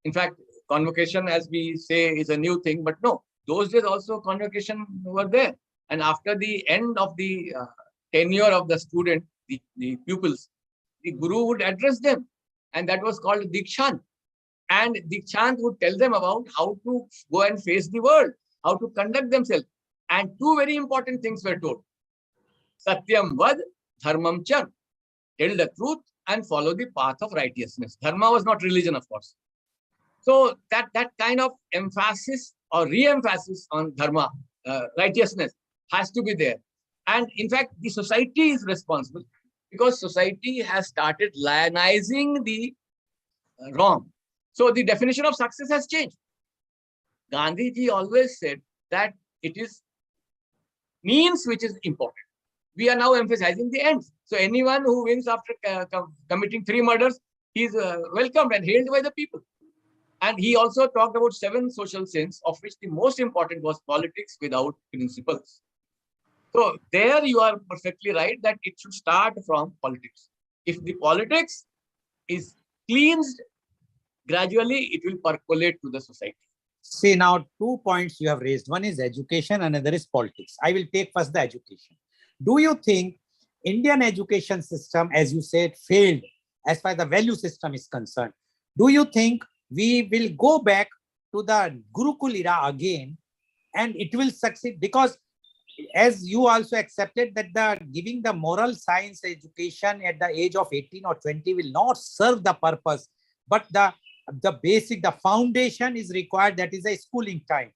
In fact, convocation, as we say, is a new thing, but no, those days also convocation were there. And after the end of the tenure of the student, the pupils, the guru would address them. And that was called Dikshant. And Dikshant would tell them about how to go and face the world, how to conduct themselves. And two very important things were told. Satyam vad, dharmam char. Tell the truth and follow the path of righteousness. Dharma was not religion, of course. So that kind of emphasis or re-emphasis on dharma, righteousness, has to be there. And in fact, the society is responsible because society has started lionizing the wrong. So the definition of success has changed. Gandhi ji always said that it is means which is important. We are now emphasizing the ends. So anyone who wins after committing 3 murders, he is welcomed and hailed by the people. And he also talked about 7 social sins, of which the most important was politics without principles. So there you are perfectly right that it should start from politics. If the politics is cleansed, gradually it will percolate to the society. See, now 2 points you have raised. One is education, another is politics. I will take first the education. Do you think Indian education system, as you said, failed as far as the value system is concerned? Do you think we will go back to the Gurukul era again and it will succeed? Because as you also accepted that giving the moral science education at the age of 18 or 20 will not serve the purpose, but the basic, the foundation is required, that is a schooling time.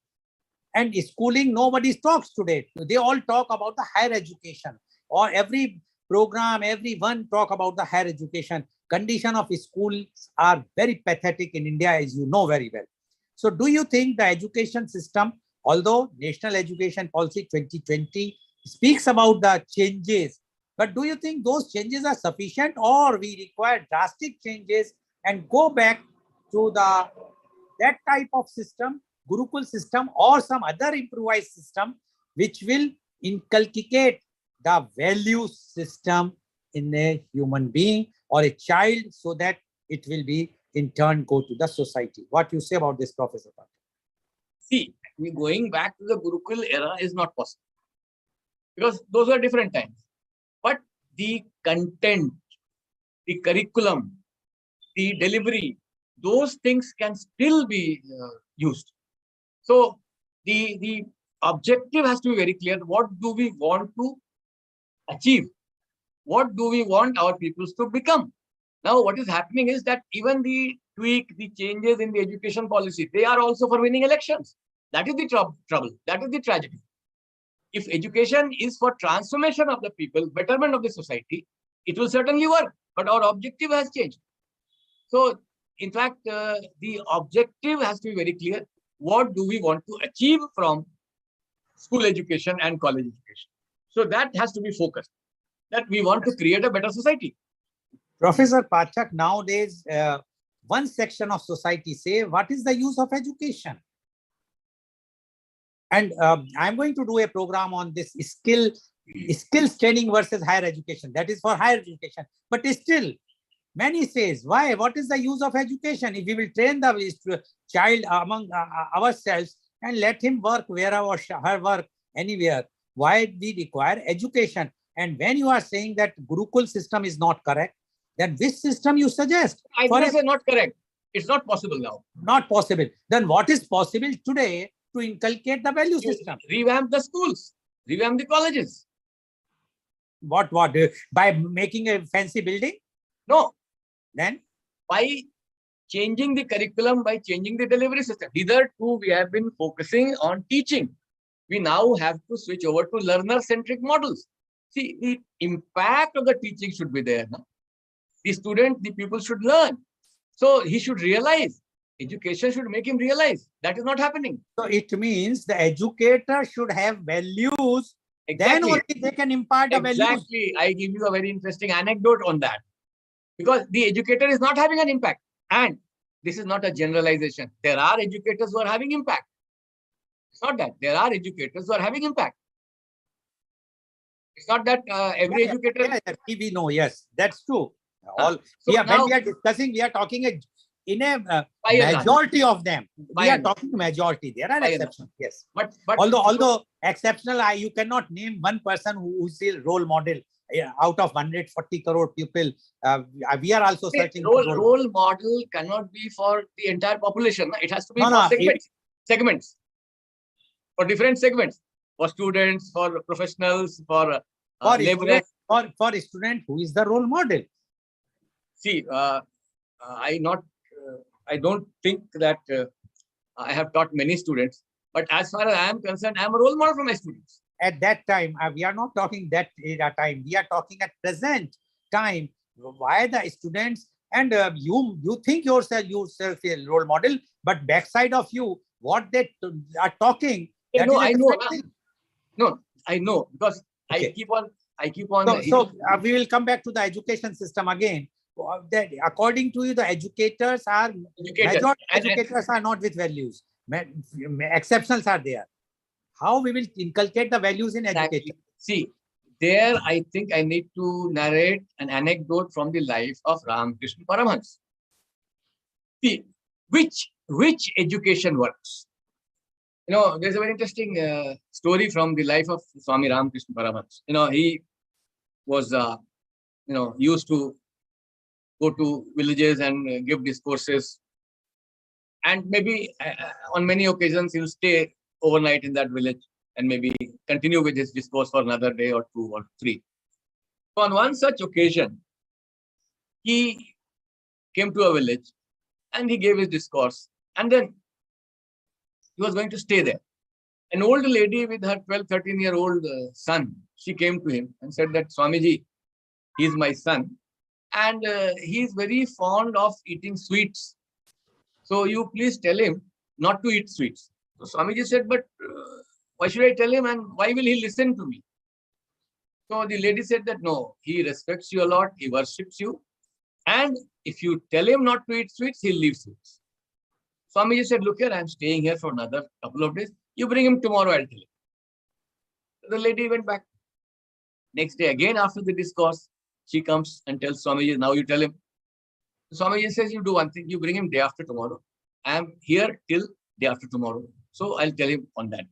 And schooling, nobody talks today. They all talk about the higher education, or every program, everyone talk about the higher education. Condition of schools are very pathetic in India, as you know very well. So do you think the education system, although National Education Policy 2020 speaks about the changes, but do you think those changes are sufficient, or we require drastic changes and go back to that type of system, Gurukul system, or some other improvised system which will inculcate the value system in a human being or a child, so that it will be in turn go to the society? What you say about this, Professor Pathak? See, going back to the Gurukul era is not possible because those were different times. But the content, the curriculum, the delivery, those things can still be used. So the objective has to be very clear. What do we want to achieve? What do we want our pupils to become? Now, what is happening is that even the tweak, the changes in the education policy, they are also for winning elections. That is the trouble. That is the tragedy. If education is for transformation of the people, betterment of the society, it will certainly work. But our objective has changed. So, in fact, the objective has to be very clear. What do we want to achieve from school education and college education? So that has to be focused, that we want to create a better society. Professor Pathak, nowadays, one section of society say, what is the use of education? And I'm going to do a program on this skills training versus higher education. That is for higher education. But still, many says, why? What is the use of education? If we will train the child among ourselves and let him work wherever or her work anywhere, why we require education? And when you are saying that Gurukul system is not correct, then which system you suggest? I think it's not correct. It's not possible now. Not possible. Then what is possible today to inculcate the value system? Revamp the schools, revamp the colleges. What? By making a fancy building? No. Then? By changing the curriculum, by changing the delivery system. Hitherto, we have been focusing on teaching. We now have to switch over to learner-centric models. See, the impact of the teaching should be there. No? the people should learn. So he should realize. Education should make him realize. That is not happening. So it means the educator should have values. Exactly. Then only they can impart the values. Exactly. I give you a very interesting anecdote on that. Because the educator is not having an impact. And this is not a generalization. There are educators who are having impact. It's not that. There are educators who are having impact. It's not that every educator... We know, yes, that's true. So when now, we are discussing, we are talking in a by and large. majority of them. By We are and large. talking majority. There are By and exceptions, yes. But Although exceptional, you cannot name one person who is a role model out of 140 crore people. We are also searching for role model cannot be for the entire population. It has to be for segments. Segments. For different segments. For students, for professionals, for laborers. For a student, who is the role model? See, I don't think that I have taught many students, but as far as I am concerned, I am a role model for my students. At that time, we are not talking that era time. We are talking at present time. Why the students and you think yourself a role model, but backside of you, what they are talking. No, I know. No, I know because okay. I keep on. So we will come back to the education system again. That according to you, the educators are educators are not with values. Exceptionals are there. How we will inculcate the values in education? See, there I think I need to narrate an anecdote from the life of Ramakrishna Paramahansa. See, which education works? You know, there's a very interesting story from the life of Swami Ramakrishna Paramahansa. You know, he was used to go to villages and give discourses, and maybe on many occasions he will stay overnight in that village and maybe continue with his discourse for another day or two or three. So on one such occasion, he came to a village and he gave his discourse, and then he was going to stay there. An old lady with her 12-13-year-old son, she came to him and said that, Swamiji, he is my son and he is very fond of eating sweets. So you please tell him not to eat sweets. So Swamiji said, but why should I tell him and why will he listen to me? So the lady said that no, he respects you a lot, he worships you, and if you tell him not to eat sweets, he'll leave sweets. Swamiji said, look here, I'm staying here for another couple of days. You bring him tomorrow, I'll tell him. So the lady went back. Next day, again after the discourse, she comes and tells Swamiji, now you tell him. Swamiji says, you do one thing, you bring him day after tomorrow. I am here till day after tomorrow. So I'll tell him on that.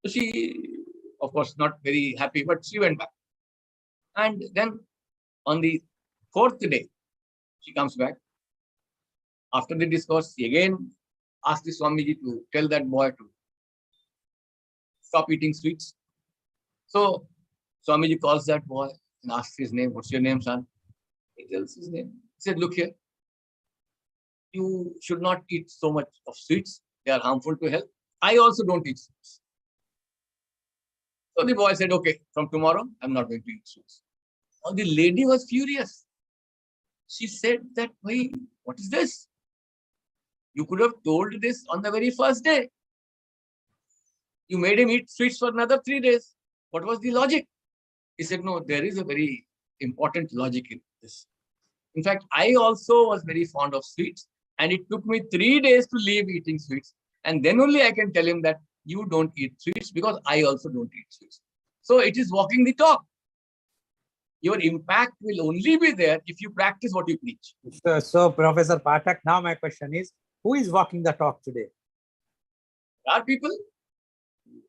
So she, of course, not very happy, but she went back. And then on the fourth day, she comes back. After the discourse, she again asked the Swamiji to tell that boy to stop eating sweets. So Swamiji calls that boy and asks his name. What's your name, son? He tells his name. He said, look here, you should not eat so much of sweets. They are harmful to health. I also don't eat sweets. So the boy said, okay, from tomorrow, I'm not going to eat sweets. Now the lady was furious. She said that, wait, what is this? You could have told this on the very first day. You made him eat sweets for another 3 days. What was the logic? He said, no, there is a very important logic in this. In fact, I also was very fond of sweets, and it took me 3 days to leave eating sweets. And then only I can tell him that you don't eat sweets because I also don't eat sweets. So it is walking the talk. Your impact will only be there if you practice what you preach. So Professor Pathak, now my question is, who is walking the talk today? There are people.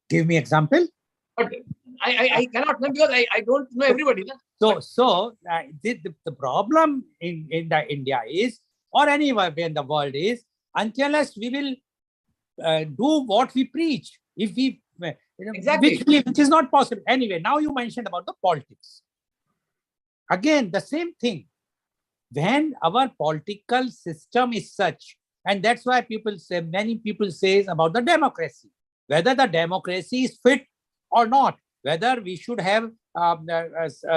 Give me example. But I cannot know because I don't know everybody. So the problem in India is, or anywhere in the world is, unless we will do what we preach, if we exactly, which is not possible. Anyway, now you mentioned about the politics. Again, the same thing. When our political system is such, and that's why many people say about the democracy, whether the democracy is fit or not, whether we should have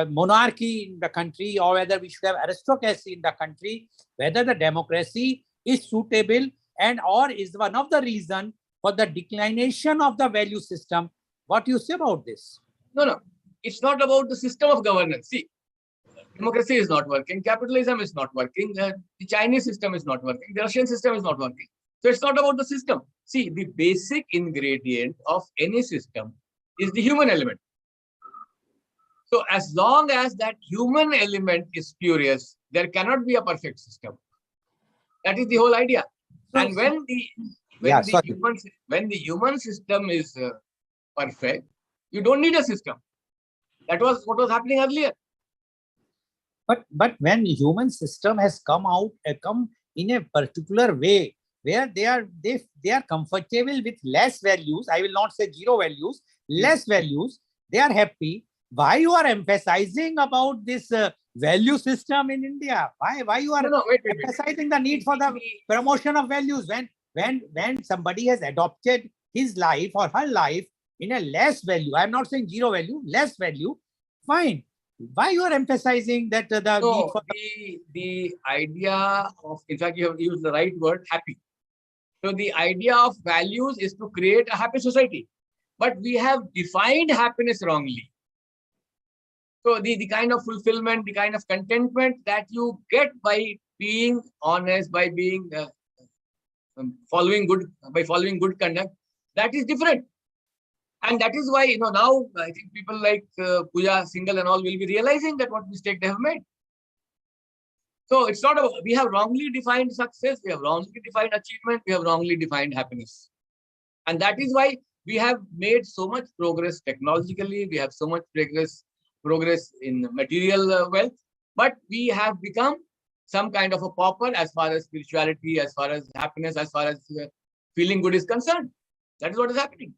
monarchy in the country, or whether we should have aristocracy in the country, whether the democracy is suitable and or is one of the reason for the declination of the value system. What do you say about this? No. It's not about the system of governance. See, democracy is not working. Capitalism is not working. The Chinese system is not working. The Russian system is not working. So it's not about the system. See, the basic ingredient of any system is the human element. So as long as that human element is spurious, there cannot be a perfect system. That is the whole idea. And when the human system is perfect, you don't need a system. That was what was happening earlier. But when human system has come in a particular way where they are comfortable with less values, I will not say zero values, less values, they are happy. Why you are emphasizing about this value system in India? Why you are emphasizing the need for the promotion of values when somebody has adopted his life or her life in a less value? I am not saying zero value, less value. Fine. Why you are emphasizing that the need for the idea of, in fact, you have used the right word, happy. So the idea of values is to create a happy society, but we have defined happiness wrongly. So the kind of fulfillment, the kind of contentment that you get by being honest, by being following good conduct, that is different. And that is why, now I think people like Pooja Singhal and all will be realizing that what mistake they have made. So it's not about, we have wrongly defined success, we have wrongly defined achievement, we have wrongly defined happiness. And that is why we have made so much progress technologically, we have so much progress in material wealth, but we have become some kind of a pauper as far as spirituality, as far as happiness, as far as feeling good is concerned. That is what is happening.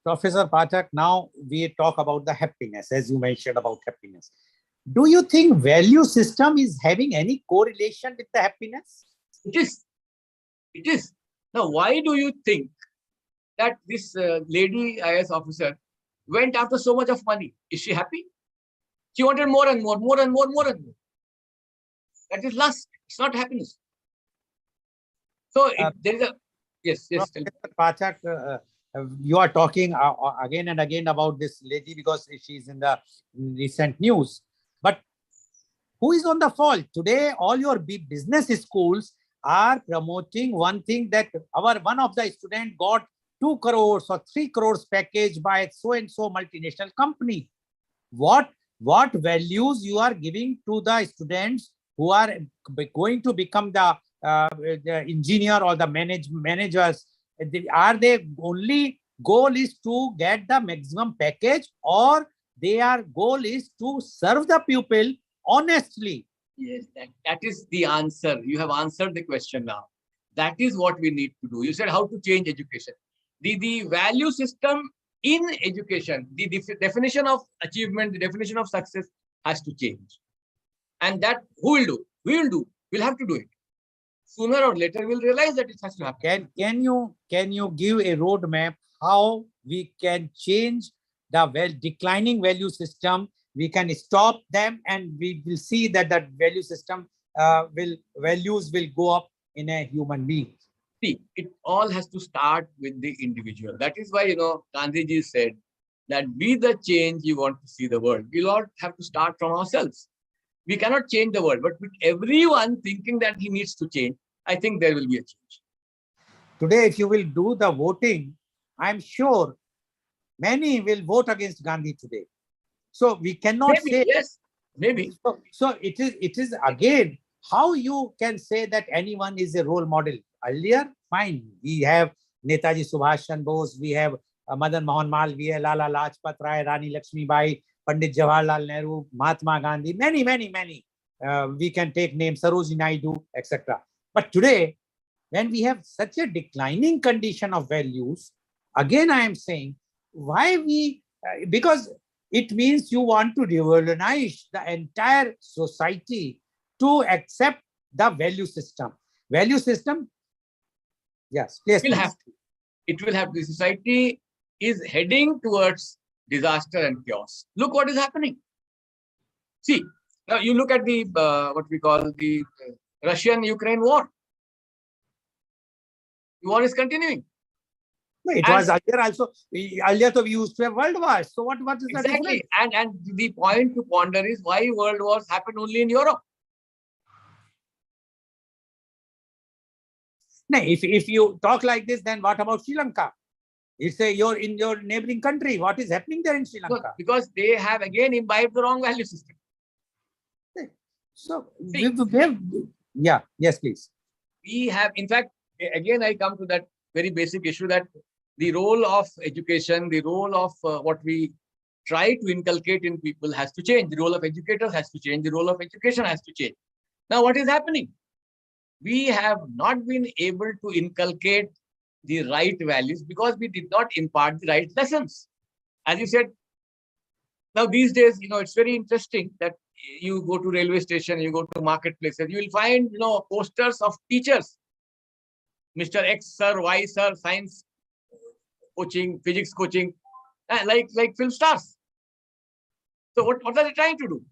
Professor Pathak, now we talk about the happiness, as you mentioned about happiness. Do you think value system is having any correlation with the happiness? It is. It is. Now, why do you think that this lady IAS officer went after so much of money? Is she happy? She wanted more and more, more and more, more and more. That is lust. It's not happiness. So there is a yes. Professor Pathak, you are talking again and again about this lady because she's in the recent news. But who is on the fault? Today, all your big business schools are promoting one thing, that one of the students got 2 crores or 3 crores package by so and so multinational company. What values you are giving to the students who are going to become the engineer or the managers? Are they only goal is to get the maximum package, or their goal is to serve the pupil honestly? Yes, that is the answer. You have answered the question now. That is what we need to do. You said how to change education. The value system in education, the definition of achievement, the definition of success has to change. And that who will do? We will do. We'll have to do it. Sooner or later, we'll realize that it has to happen. Can you give a roadmap how we can change the declining value system? We can stop them, and we will see that that value system values will go up in a human being. See, it all has to start with the individual. That is why, Gandhiji said that be the change you want to see the world. We'll all have to start from ourselves. We cannot change the world, but with everyone thinking that he needs to change, I think there will be a change. Today, if you will do the voting, I'm sure many will vote against Gandhi today. So we cannot say yes, maybe. So it is again how you can say that anyone is a role model. Earlier, fine, we have Netaji Subhash Chandra Bose, we have Madan Mohan Malviya, Lala Lajpat Rai, Rani Lakshmi Bai, Pandit Jawaharlal Nehru, Mahatma Gandhi, many. We can take names, Sarojini Naidu, etc. But today, when we have such a declining condition of values, again I am saying, why we, because it means you want to revolutionize the entire society to accept the value system. Value system, yes, yes. It will have to. The society is heading towards disaster and chaos. Look what is happening. See, now you look at the what we call the Russian-Ukraine war. The war is continuing. No, it was earlier also. Earlier, we used to have world wars. So what is the Exactly. difference? And the point to ponder is why world wars happen only in Europe. No, if you talk like this, then what about Sri Lanka? It's you're in your neighboring country. What is happening there in Sri Lanka? No, because they have again imbibed the wrong value system. So yes, please. We have, in fact, again, I come to that very basic issue that the role of education, the role of what we try to inculcate in people has to change. The role of educators has to change. The role of education has to change. Now, what is happening? We have not been able to inculcate the right values because we did not impart the right lessons. As you said, now these days, it's very interesting that you go to railway station, you go to marketplaces, you will find, posters of teachers. Mr. X, sir, Y, sir, science coaching, physics coaching, like film stars. So what are they trying to do?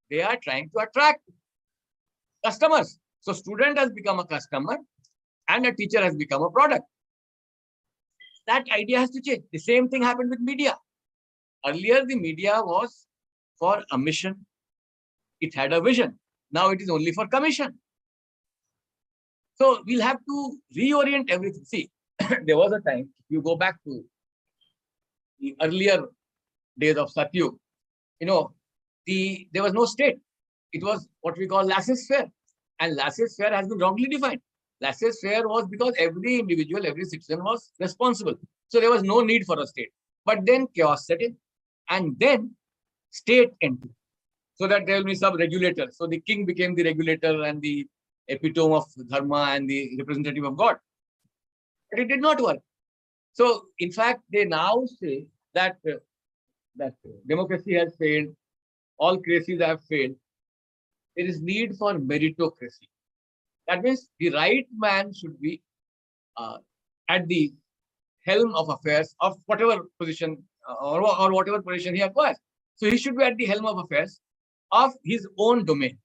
They are trying to attract customers. So student has become a customer and a teacher has become a product. That idea has to change. The same thing happened with media. Earlier, the media was for a mission. It had a vision. Now it is only for commission. So we'll have to reorient everything. See, there was a time, if you go back to the earlier days of Satyug, there was no state. It was what we call laissez-faire. And laissez-faire has been wrongly defined. Laissez-faire was because every individual, every citizen was responsible. So there was no need for a state. But then chaos set in. And then state entered. So that there will be some regulator. So the king became the regulator and the epitome of dharma and the representative of God. But it did not work. So in fact, they now say that, democracy has failed, all crises have failed. There is need for meritocracy. That means the right man should be at the helm of affairs of whatever position or whatever position he acquires. So he should be at the helm of affairs of his own domain,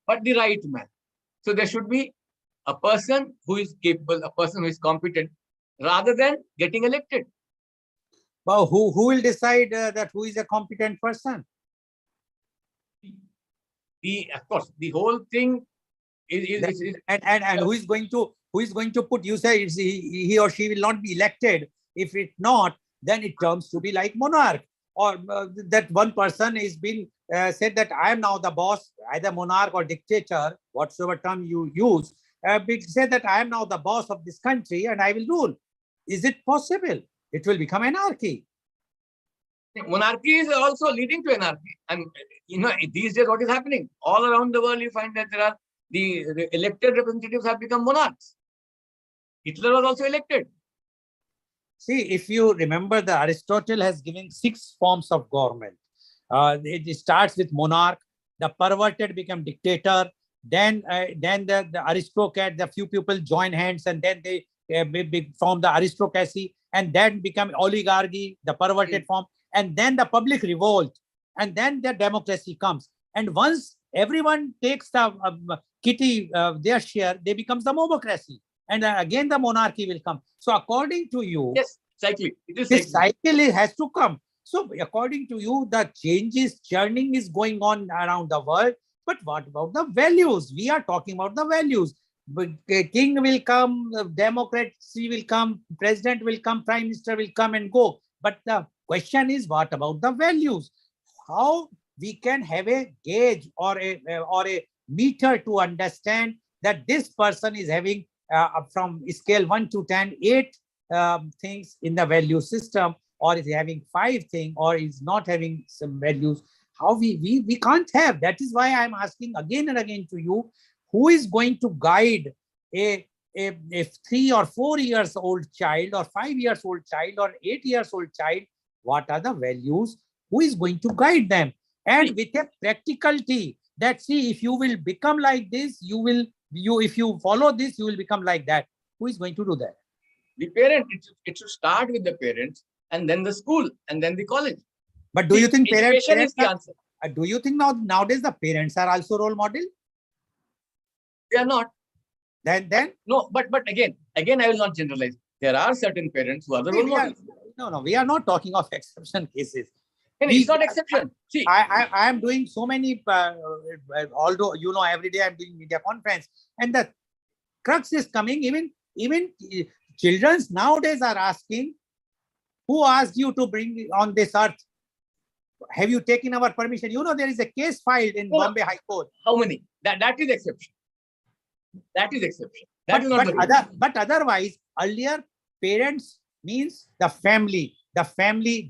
but the right man. So there should be a person who is capable, a person who is competent, rather than getting elected. Well, who will decide that who is a competent person? Of course, the whole thing is and who is going to put? You say he or she will not be elected. If it not, then it comes to be like monarch, or that one person is being said that I am now the boss, either monarch or dictator, whatsoever term you use. Say that I am now the boss of this country and I will rule. Is it possible? It will become anarchy. Monarchy is also leading to anarchy. And these days what is happening? All around the world you find that there are the elected representatives have become monarchs. Hitler was also elected. See, if you remember, the Aristotle has given 6 forms of government. It starts with monarch, the perverted become dictator, then the aristocrat, the few people join hands and then they form the aristocracy, and then become oligarchy, the perverted form, and then the public revolt, and then the democracy comes. And once everyone takes the kitty, their share, they becomes the mobocracy. And again the monarchy will come. So according to you, yes, cycling. This cycle has to come. So according to you, the churning is going on around the world. But what about the values? We are talking about the values. King will come, democracy will come, president will come, prime minister will come and go. But the question is, what about the values? How we can have a gauge or a meter to understand that this person is having from scale 1 to 10, 8 things in the value system, or is having 5 things, or is not having some values. How we can't have. That is why I'm asking again and again to you, who is going to guide a 3 or 4 years old child, or 5 years old child, or 8 years old child? What are the values? Who is going to guide them? And with a practicality that, see, if you will become like this, if you follow this, you will become like that. Who is going to do that? The parent. It should start with the parents, and then the school, and then the college. But do you think education is the answer? Do you think nowadays the parents are also role model? They are not. Then no, but again, I will not generalize. There are certain parents who are the role models. No, we are not talking of exception cases. It's not exception. See, I am doing so many, although, you know, every day I'm doing media conference, and the crux is coming, even children nowadays are asking, who asked you to bring on this earth? Have you taken our permission? You know, there is a case filed in Bombay High Court. How many? That is exception. That is exception. But otherwise, earlier parents means the family,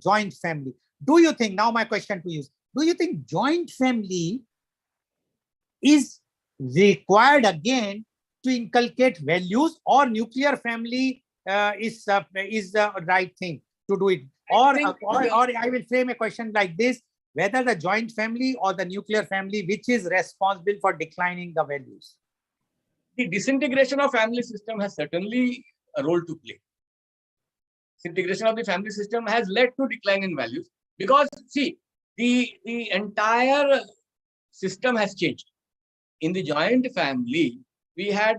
joint family. Do you think, now my question to you is, do you think joint family is required again to inculcate values, or nuclear family is the right thing to do it? Or I will frame a question like this: whether the joint family or the nuclear family, which is responsible for declining the values? The disintegration of family system has certainly a role to play. Disintegration of the family system has led to decline in values, because see, the entire system has changed. In the joint family, we had,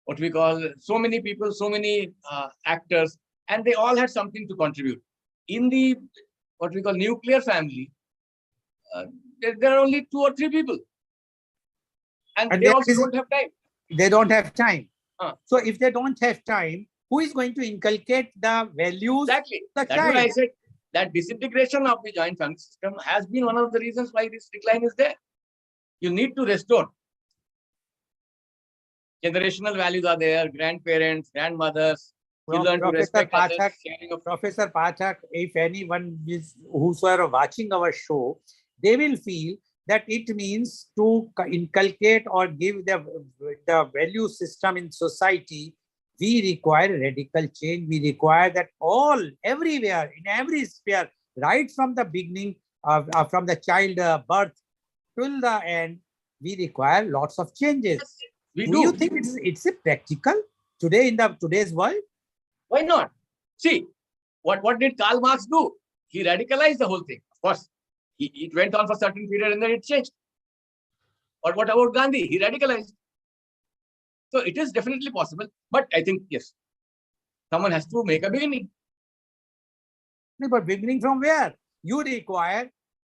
what we call so many people, so many actors, and they all had something to contribute. In the what we call nuclear family, there are only 2 or 3 people, and they also don't have time. They don't have time. So if they don't have time, who is going to inculcate the values? Exactly. That's why I said that disintegration of the joint family system has been one of the reasons why this decline is there. You need to restore. Generational values are there, grandparents, grandmothers, children to respect others, Professor Pathak, if anyone is whosoever watching our show, they will feel that it means to inculcate or give the value system in society. We require radical change. We require that everywhere, in every sphere, right from the beginning, from the child birth till the end, we require lots of changes. Yes, do you think it's a practical today in today's world? Why not? See, what did Karl Marx do? He radicalized the whole thing. Of course, it went on for a certain period and then it changed. Or what about Gandhi? He radicalized. So it is definitely possible. But I think, yes, someone has to make a beginning. But beginning from where? You require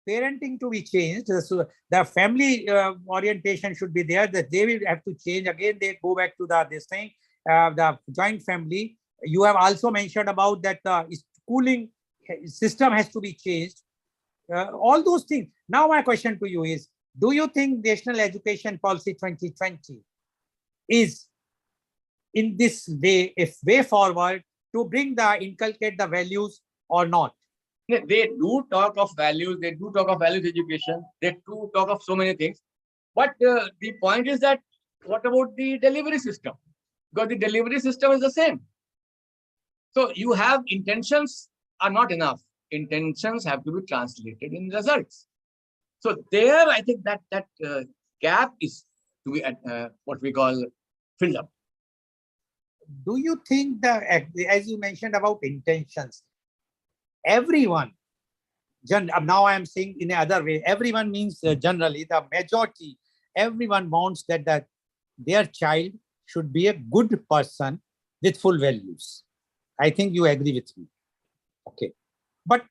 parenting to be changed. So the family orientation should be there, that they will have to change. Again, they go back to the joint family. You have also mentioned about that schooling system has to be changed. All those things. Now my question to you is, do you think National Education Policy 2020 is in this way, if way forward to inculcate the values or not? They do talk of values, they do talk of values education, they do talk of so many things. But the point is that, what about the delivery system? Because the delivery system is the same. So you have intentions are not enough. Intentions have to be translated in results. So there, I think that gap is to be what we call filled up. Do you think that, as you mentioned about intentions, everyone, now I am saying in another way, everyone means generally the majority, everyone wants that their child should be a good person with full values. I think you agree with me. Okay. But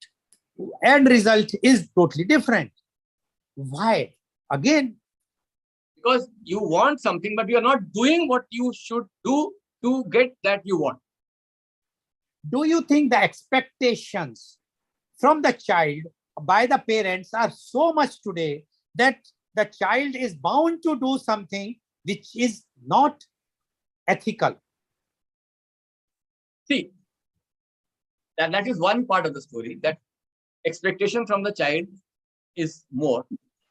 end result is totally different. Why? Again, because you want something, but you are not doing what you should do to get that you want. Do you think the expectations from the child by the parents are so much today that the child is bound to do something which is not ethical? See, that is one part of the story, that expectation from the child is more.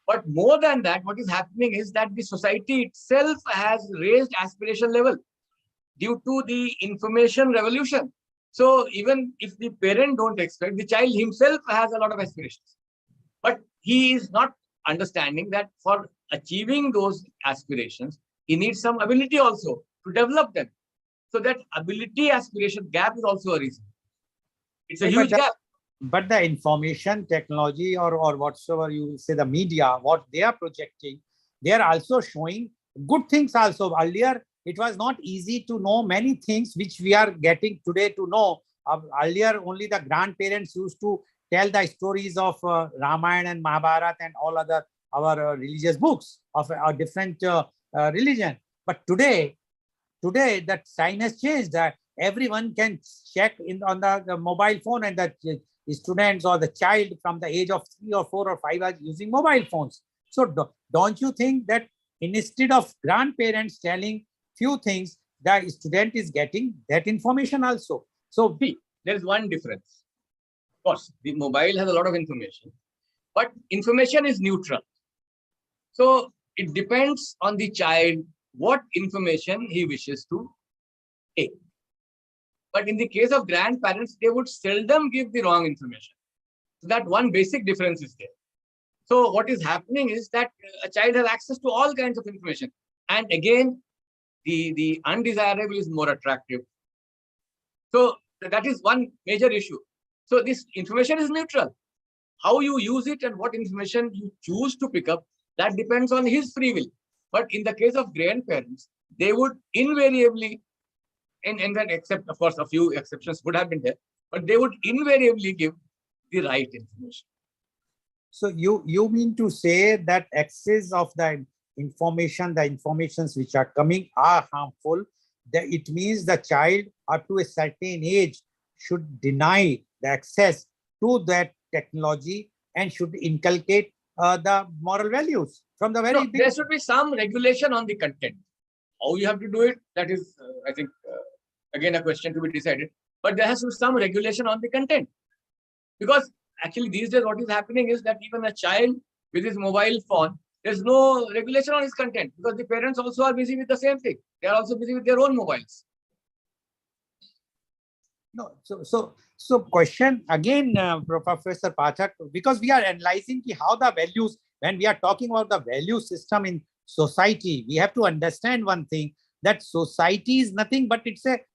But more than that, what is happening is that the society itself has raised aspiration level due to the information revolution. So even if the parent don't expect, the child himself has a lot of aspirations. But he is not understanding that for achieving those aspirations, he needs some ability also to develop them. So that ability aspiration gap is also a reason. It's a huge gap. But the information technology or whatsoever you will say, the media, what they are projecting, they are also showing good things also. Earlier, it was not easy to know many things which we are getting today to know. Earlier, only the grandparents used to tell the stories of Ramayana and Mahabharata and all other our religious books of a different religion. But today that time has changed. That everyone can check in on the mobile phone, and the students or the child from the age of 3 or 4 or 5 are using mobile phones. So don't you think that instead of grandparents telling few things, the student is getting that information also? So See, there is one difference. Of course, the mobile has a lot of information, but information is neutral. So it depends on the child what information he wishes to take. But in the case of grandparents, they would seldom give the wrong information. So that one basic difference is there. So what is happening is that a child has access to all kinds of information. And again, the undesirable is more attractive. So that is one major issue. So this information is neutral. How you use it and what information you choose to pick up, that depends on his free will. But in the case of grandparents, they would invariably, and then except, of course, a few exceptions would have been there, but they would invariably give the right information. So you mean to say that excess of the informations which are coming are harmful, that it means the child up to a certain age should deny the access to that technology and should inculcate the moral values from the very beginning? There should be some regulation on the content. How you have to do it, that is, I think, again, a question to be decided. But there has to be some regulation on the content. Because actually, these days, what is happening is that even a child with his mobile phone, there's no regulation on his content because the parents also are busy with the same thing. They are also busy with their own mobiles. No, so question again, Professor Pathak, because we are analyzing how the values, when we are talking about the value system in society, we have to understand one thing, that society is nothing but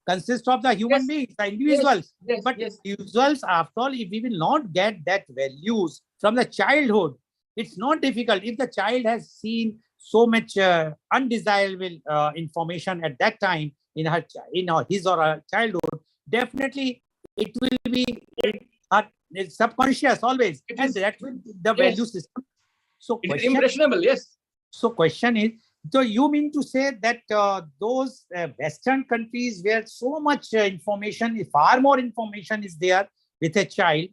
consists of the human beings, the individuals. But individuals, after all, if we will not get that values from the childhood, it's not difficult. If the child has seen so much undesirable information at that time in his or her childhood, definitely it will be subconscious always, and that will be the value system. So it is impressionable, yes. So question is, so you mean to say that those Western countries where so much information, far more information is there with a child,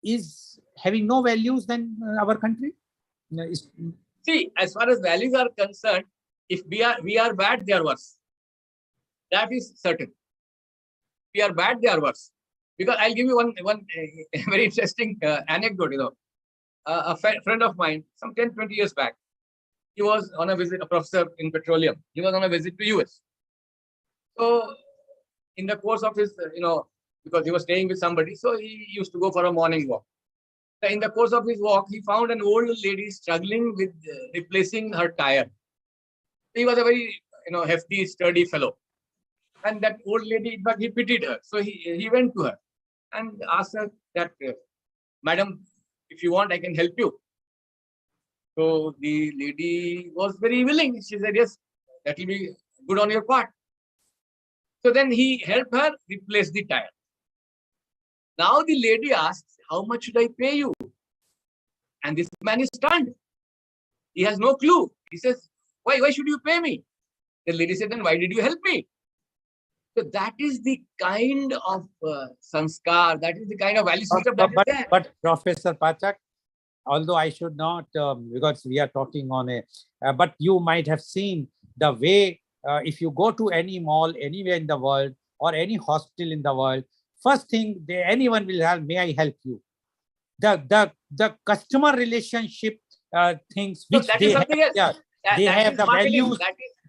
is having no values than our country? See, as far as values are concerned, if we are bad, they are worse. That is certain. We are bad, they are worse. Because I'll give you one very interesting anecdote. You know, a friend of mine, some 10, 20 years back, he was on a visit, a professor in petroleum. He was on a visit to US. So in the course of his, because he was staying with somebody, so he used to go for a morning walk. So in the course of his walk, he found an old lady struggling with replacing her tire. He was a very, hefty, sturdy fellow. And that old lady, in fact, he pitied her. So he went to her and asked her that, Madam, if you want, I can help you. So the lady was very willing. She said, yes, that will be good on your part. So then he helped her replace the tire. Now the lady asks, how much should I pay you? And this man is stunned. He has no clue. He says, why should you pay me? The lady said, then why did you help me? So that is the kind of sanskar, that is the kind of value system that is there. But Professor Pathak, although I should not, because we are talking on but you might have seen the way, if you go to any mall anywhere in the world or any hospital in the world, first thing anyone will have, may I help you? The customer relationship things which so they have, yeah, they have the values.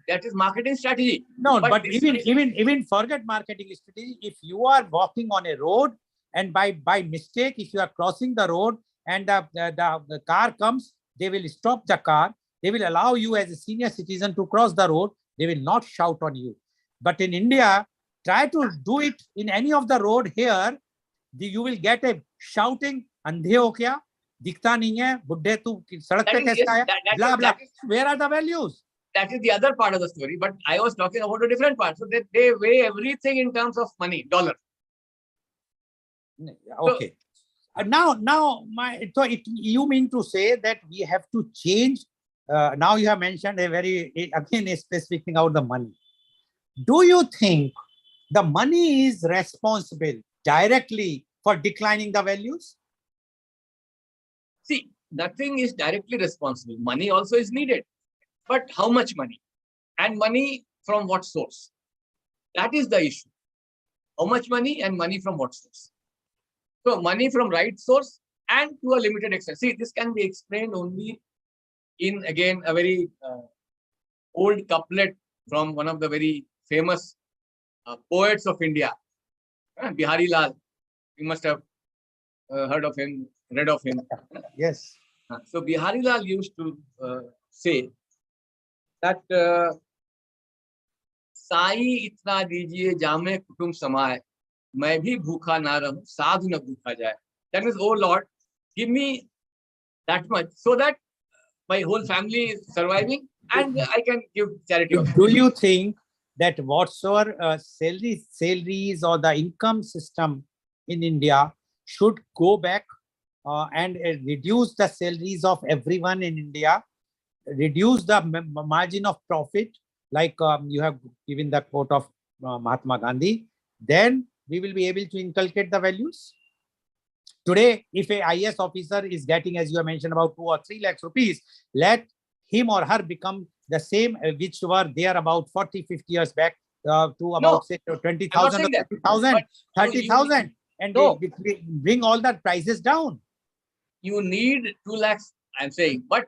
That is marketing strategy. No, but even forget marketing strategy. If you are walking on a road and by mistake, if you are crossing the road and the car comes, they will stop the car. They will allow you as a senior citizen to cross the road. They will not shout on you. But in India, try to do it in any of the road here. You will get a shouting, अंधे हो क्या, दिखता नहीं है, बुड्ढे तू सड़क पे कैसे आया, blah blah. Where are the values? That is the other part of the story, but I was talking about a different part. So they weigh everything in terms of money, dollar. Okay. So, you mean to say that we have to change? Now you have mentioned a specific thing about the money. Do you think the money is responsible directly for declining the values? See, nothing is directly responsible. Money also is needed. But how much money? And money from what source? That is the issue. How much money and money from what source? So money from right source and to a limited extent. See, this can be explained only in, again, a very old couplet from one of the very famous poets of India, Bihari Lal. You must have heard of him, read of him. Yes. So Bihari Lal used to say that Sai इतना दीजिए जामे कुटुंब समाए, मैं भी भूखा ना रहूं, साधु न भूखा जाए. That means, oh Lord, give me that much so that my whole family is surviving and I can give charity. Do you think that whatsoever salaries or the income system in India should go back and reduce the salaries of everyone in India, reduce the margin of profit, like you have given the quote of Mahatma Gandhi, then we will be able to inculcate the values? Today, if a IS officer is getting, as you have mentioned, about 2 or 3 lakhs rupees, let him or her become the same which were there about 40, 50 years back to about, say, 20,000 or 30,000, and bring all the prices down. You need 2 lakhs, I'm saying, but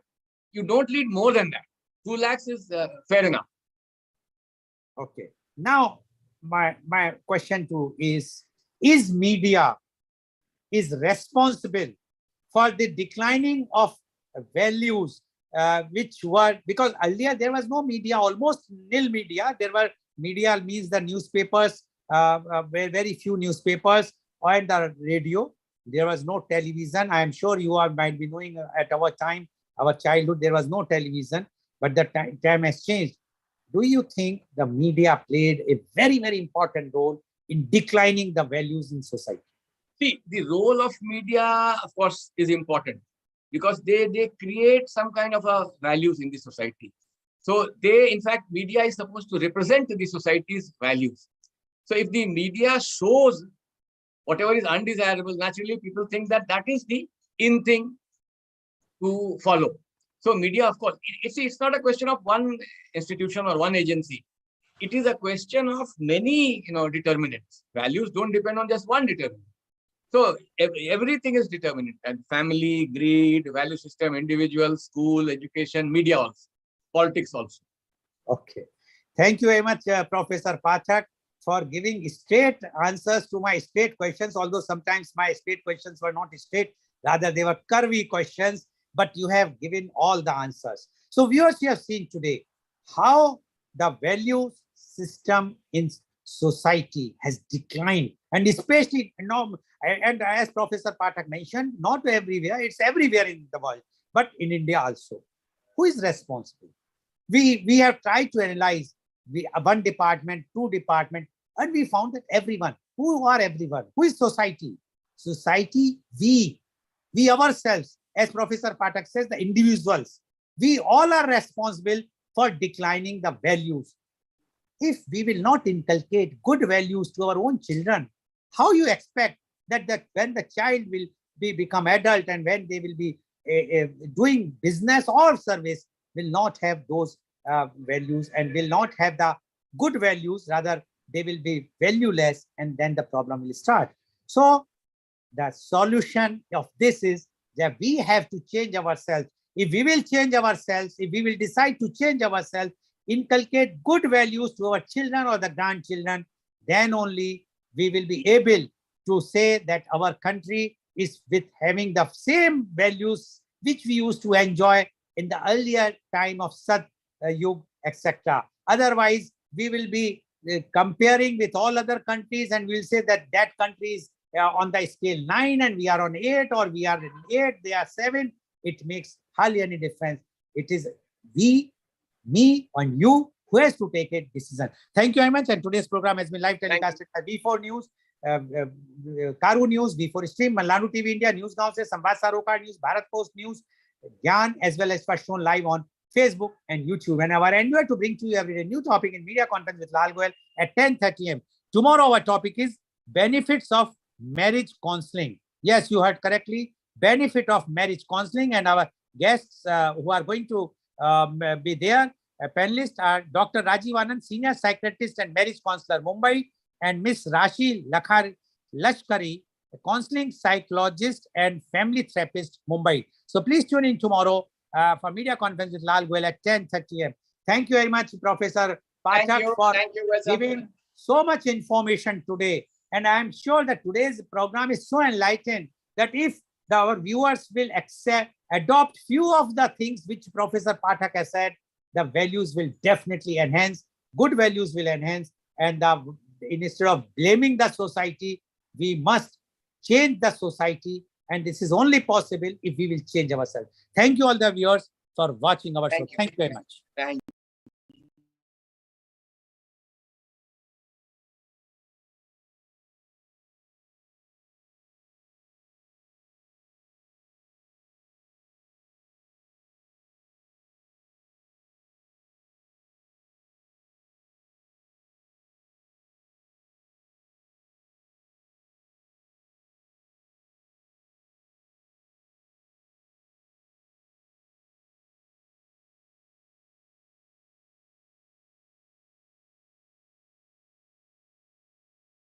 you don't need more than that. 2 lakhs is fair enough. Okay. Now, my question too is media is responsible for the declining of values which were, because earlier there was no media, almost nil media. There were media means the newspapers, very few newspapers, and the radio. There was no television. I am sure you might be knowing at our time, our childhood, there was no television, but the time has changed. Do you think the media played a very, very important role in declining the values in society? See, the role of media, of course, is important because they create some kind of values in the society. So in fact, media is supposed to represent the society's values. So if the media shows whatever is undesirable, naturally people think that that is the in thing to follow. So media, of course, it's not a question of one institution or one agency. It is a question of many, determinants. Values don't depend on just one determinant. So everything is determinant, and family, greed, value system, individual, school, education, media also, politics also. Okay. Thank you very much, Professor Pathak, for giving straight answers to my straight questions, although sometimes my straight questions were not straight, rather they were curvy questions, but you have given all the answers. So viewers, you have seen today how the value system in society has declined, and especially, and as Professor Pathak mentioned, not everywhere, it's everywhere in the world, but in India also. Who is responsible? We have tried to analyze one department, 2 departments, and we found that everyone. Who are everyone? Who is society? Society, we ourselves, as Professor Pathak says, the individuals, we all are responsible for declining the values. If we will not inculcate good values to our own children, how you expect that when the child will become adult and when they will be doing business or service, will not have those values and will not have the good values, rather they will be valueless, and then the problem will start. So the solution of this is that we have to change ourselves. If we will change ourselves, if we will decide to change ourselves, inculcate good values to our children or the grandchildren, then only we will be able to say that our country is with having the same values which we used to enjoy in the earlier time of Sat Yug, etc. Otherwise, we will be comparing with all other countries, and we'll say that that country is on the scale 9 and we are on 8, or we are in 8, they are 7, it makes hardly any difference. It is we, me, and you who has to take a decision. Thank you very much. And today's program has been live telecasted by V4 News, Caru News, V4 Stream, Malanu TV India, News Gaon se, Samvad Sarokar News, Bharat Post News, Gyan, as well as first shown live on Facebook and YouTube. And our endeavor to bring to you every day new topic in media conference with Lal Goel at 10:30 a.m. Tomorrow our topic is benefits of marriage counseling. Yes, you heard correctly. Benefit of marriage counseling, and our guests who are going to be there, panelists are Dr. Rajiv Anand, Senior Psychiatrist and Marriage Counselor, Mumbai, and Miss Rashi Lashkari, a counseling psychologist and family therapist, Mumbai. So please tune in tomorrow for media conference with Lal Goel at 10:30 a.m. Thank you very much, Professor Pathak, for giving so much information today. And I am sure that today's program is so enlightened that if our viewers will adopt few of the things which Professor Pathak has said, the values will definitely enhance, good values will enhance, and instead of blaming the society, we must change the society, and this is only possible if we will change ourselves. Thank you all the viewers for watching our show. Thank you very much. Thank you.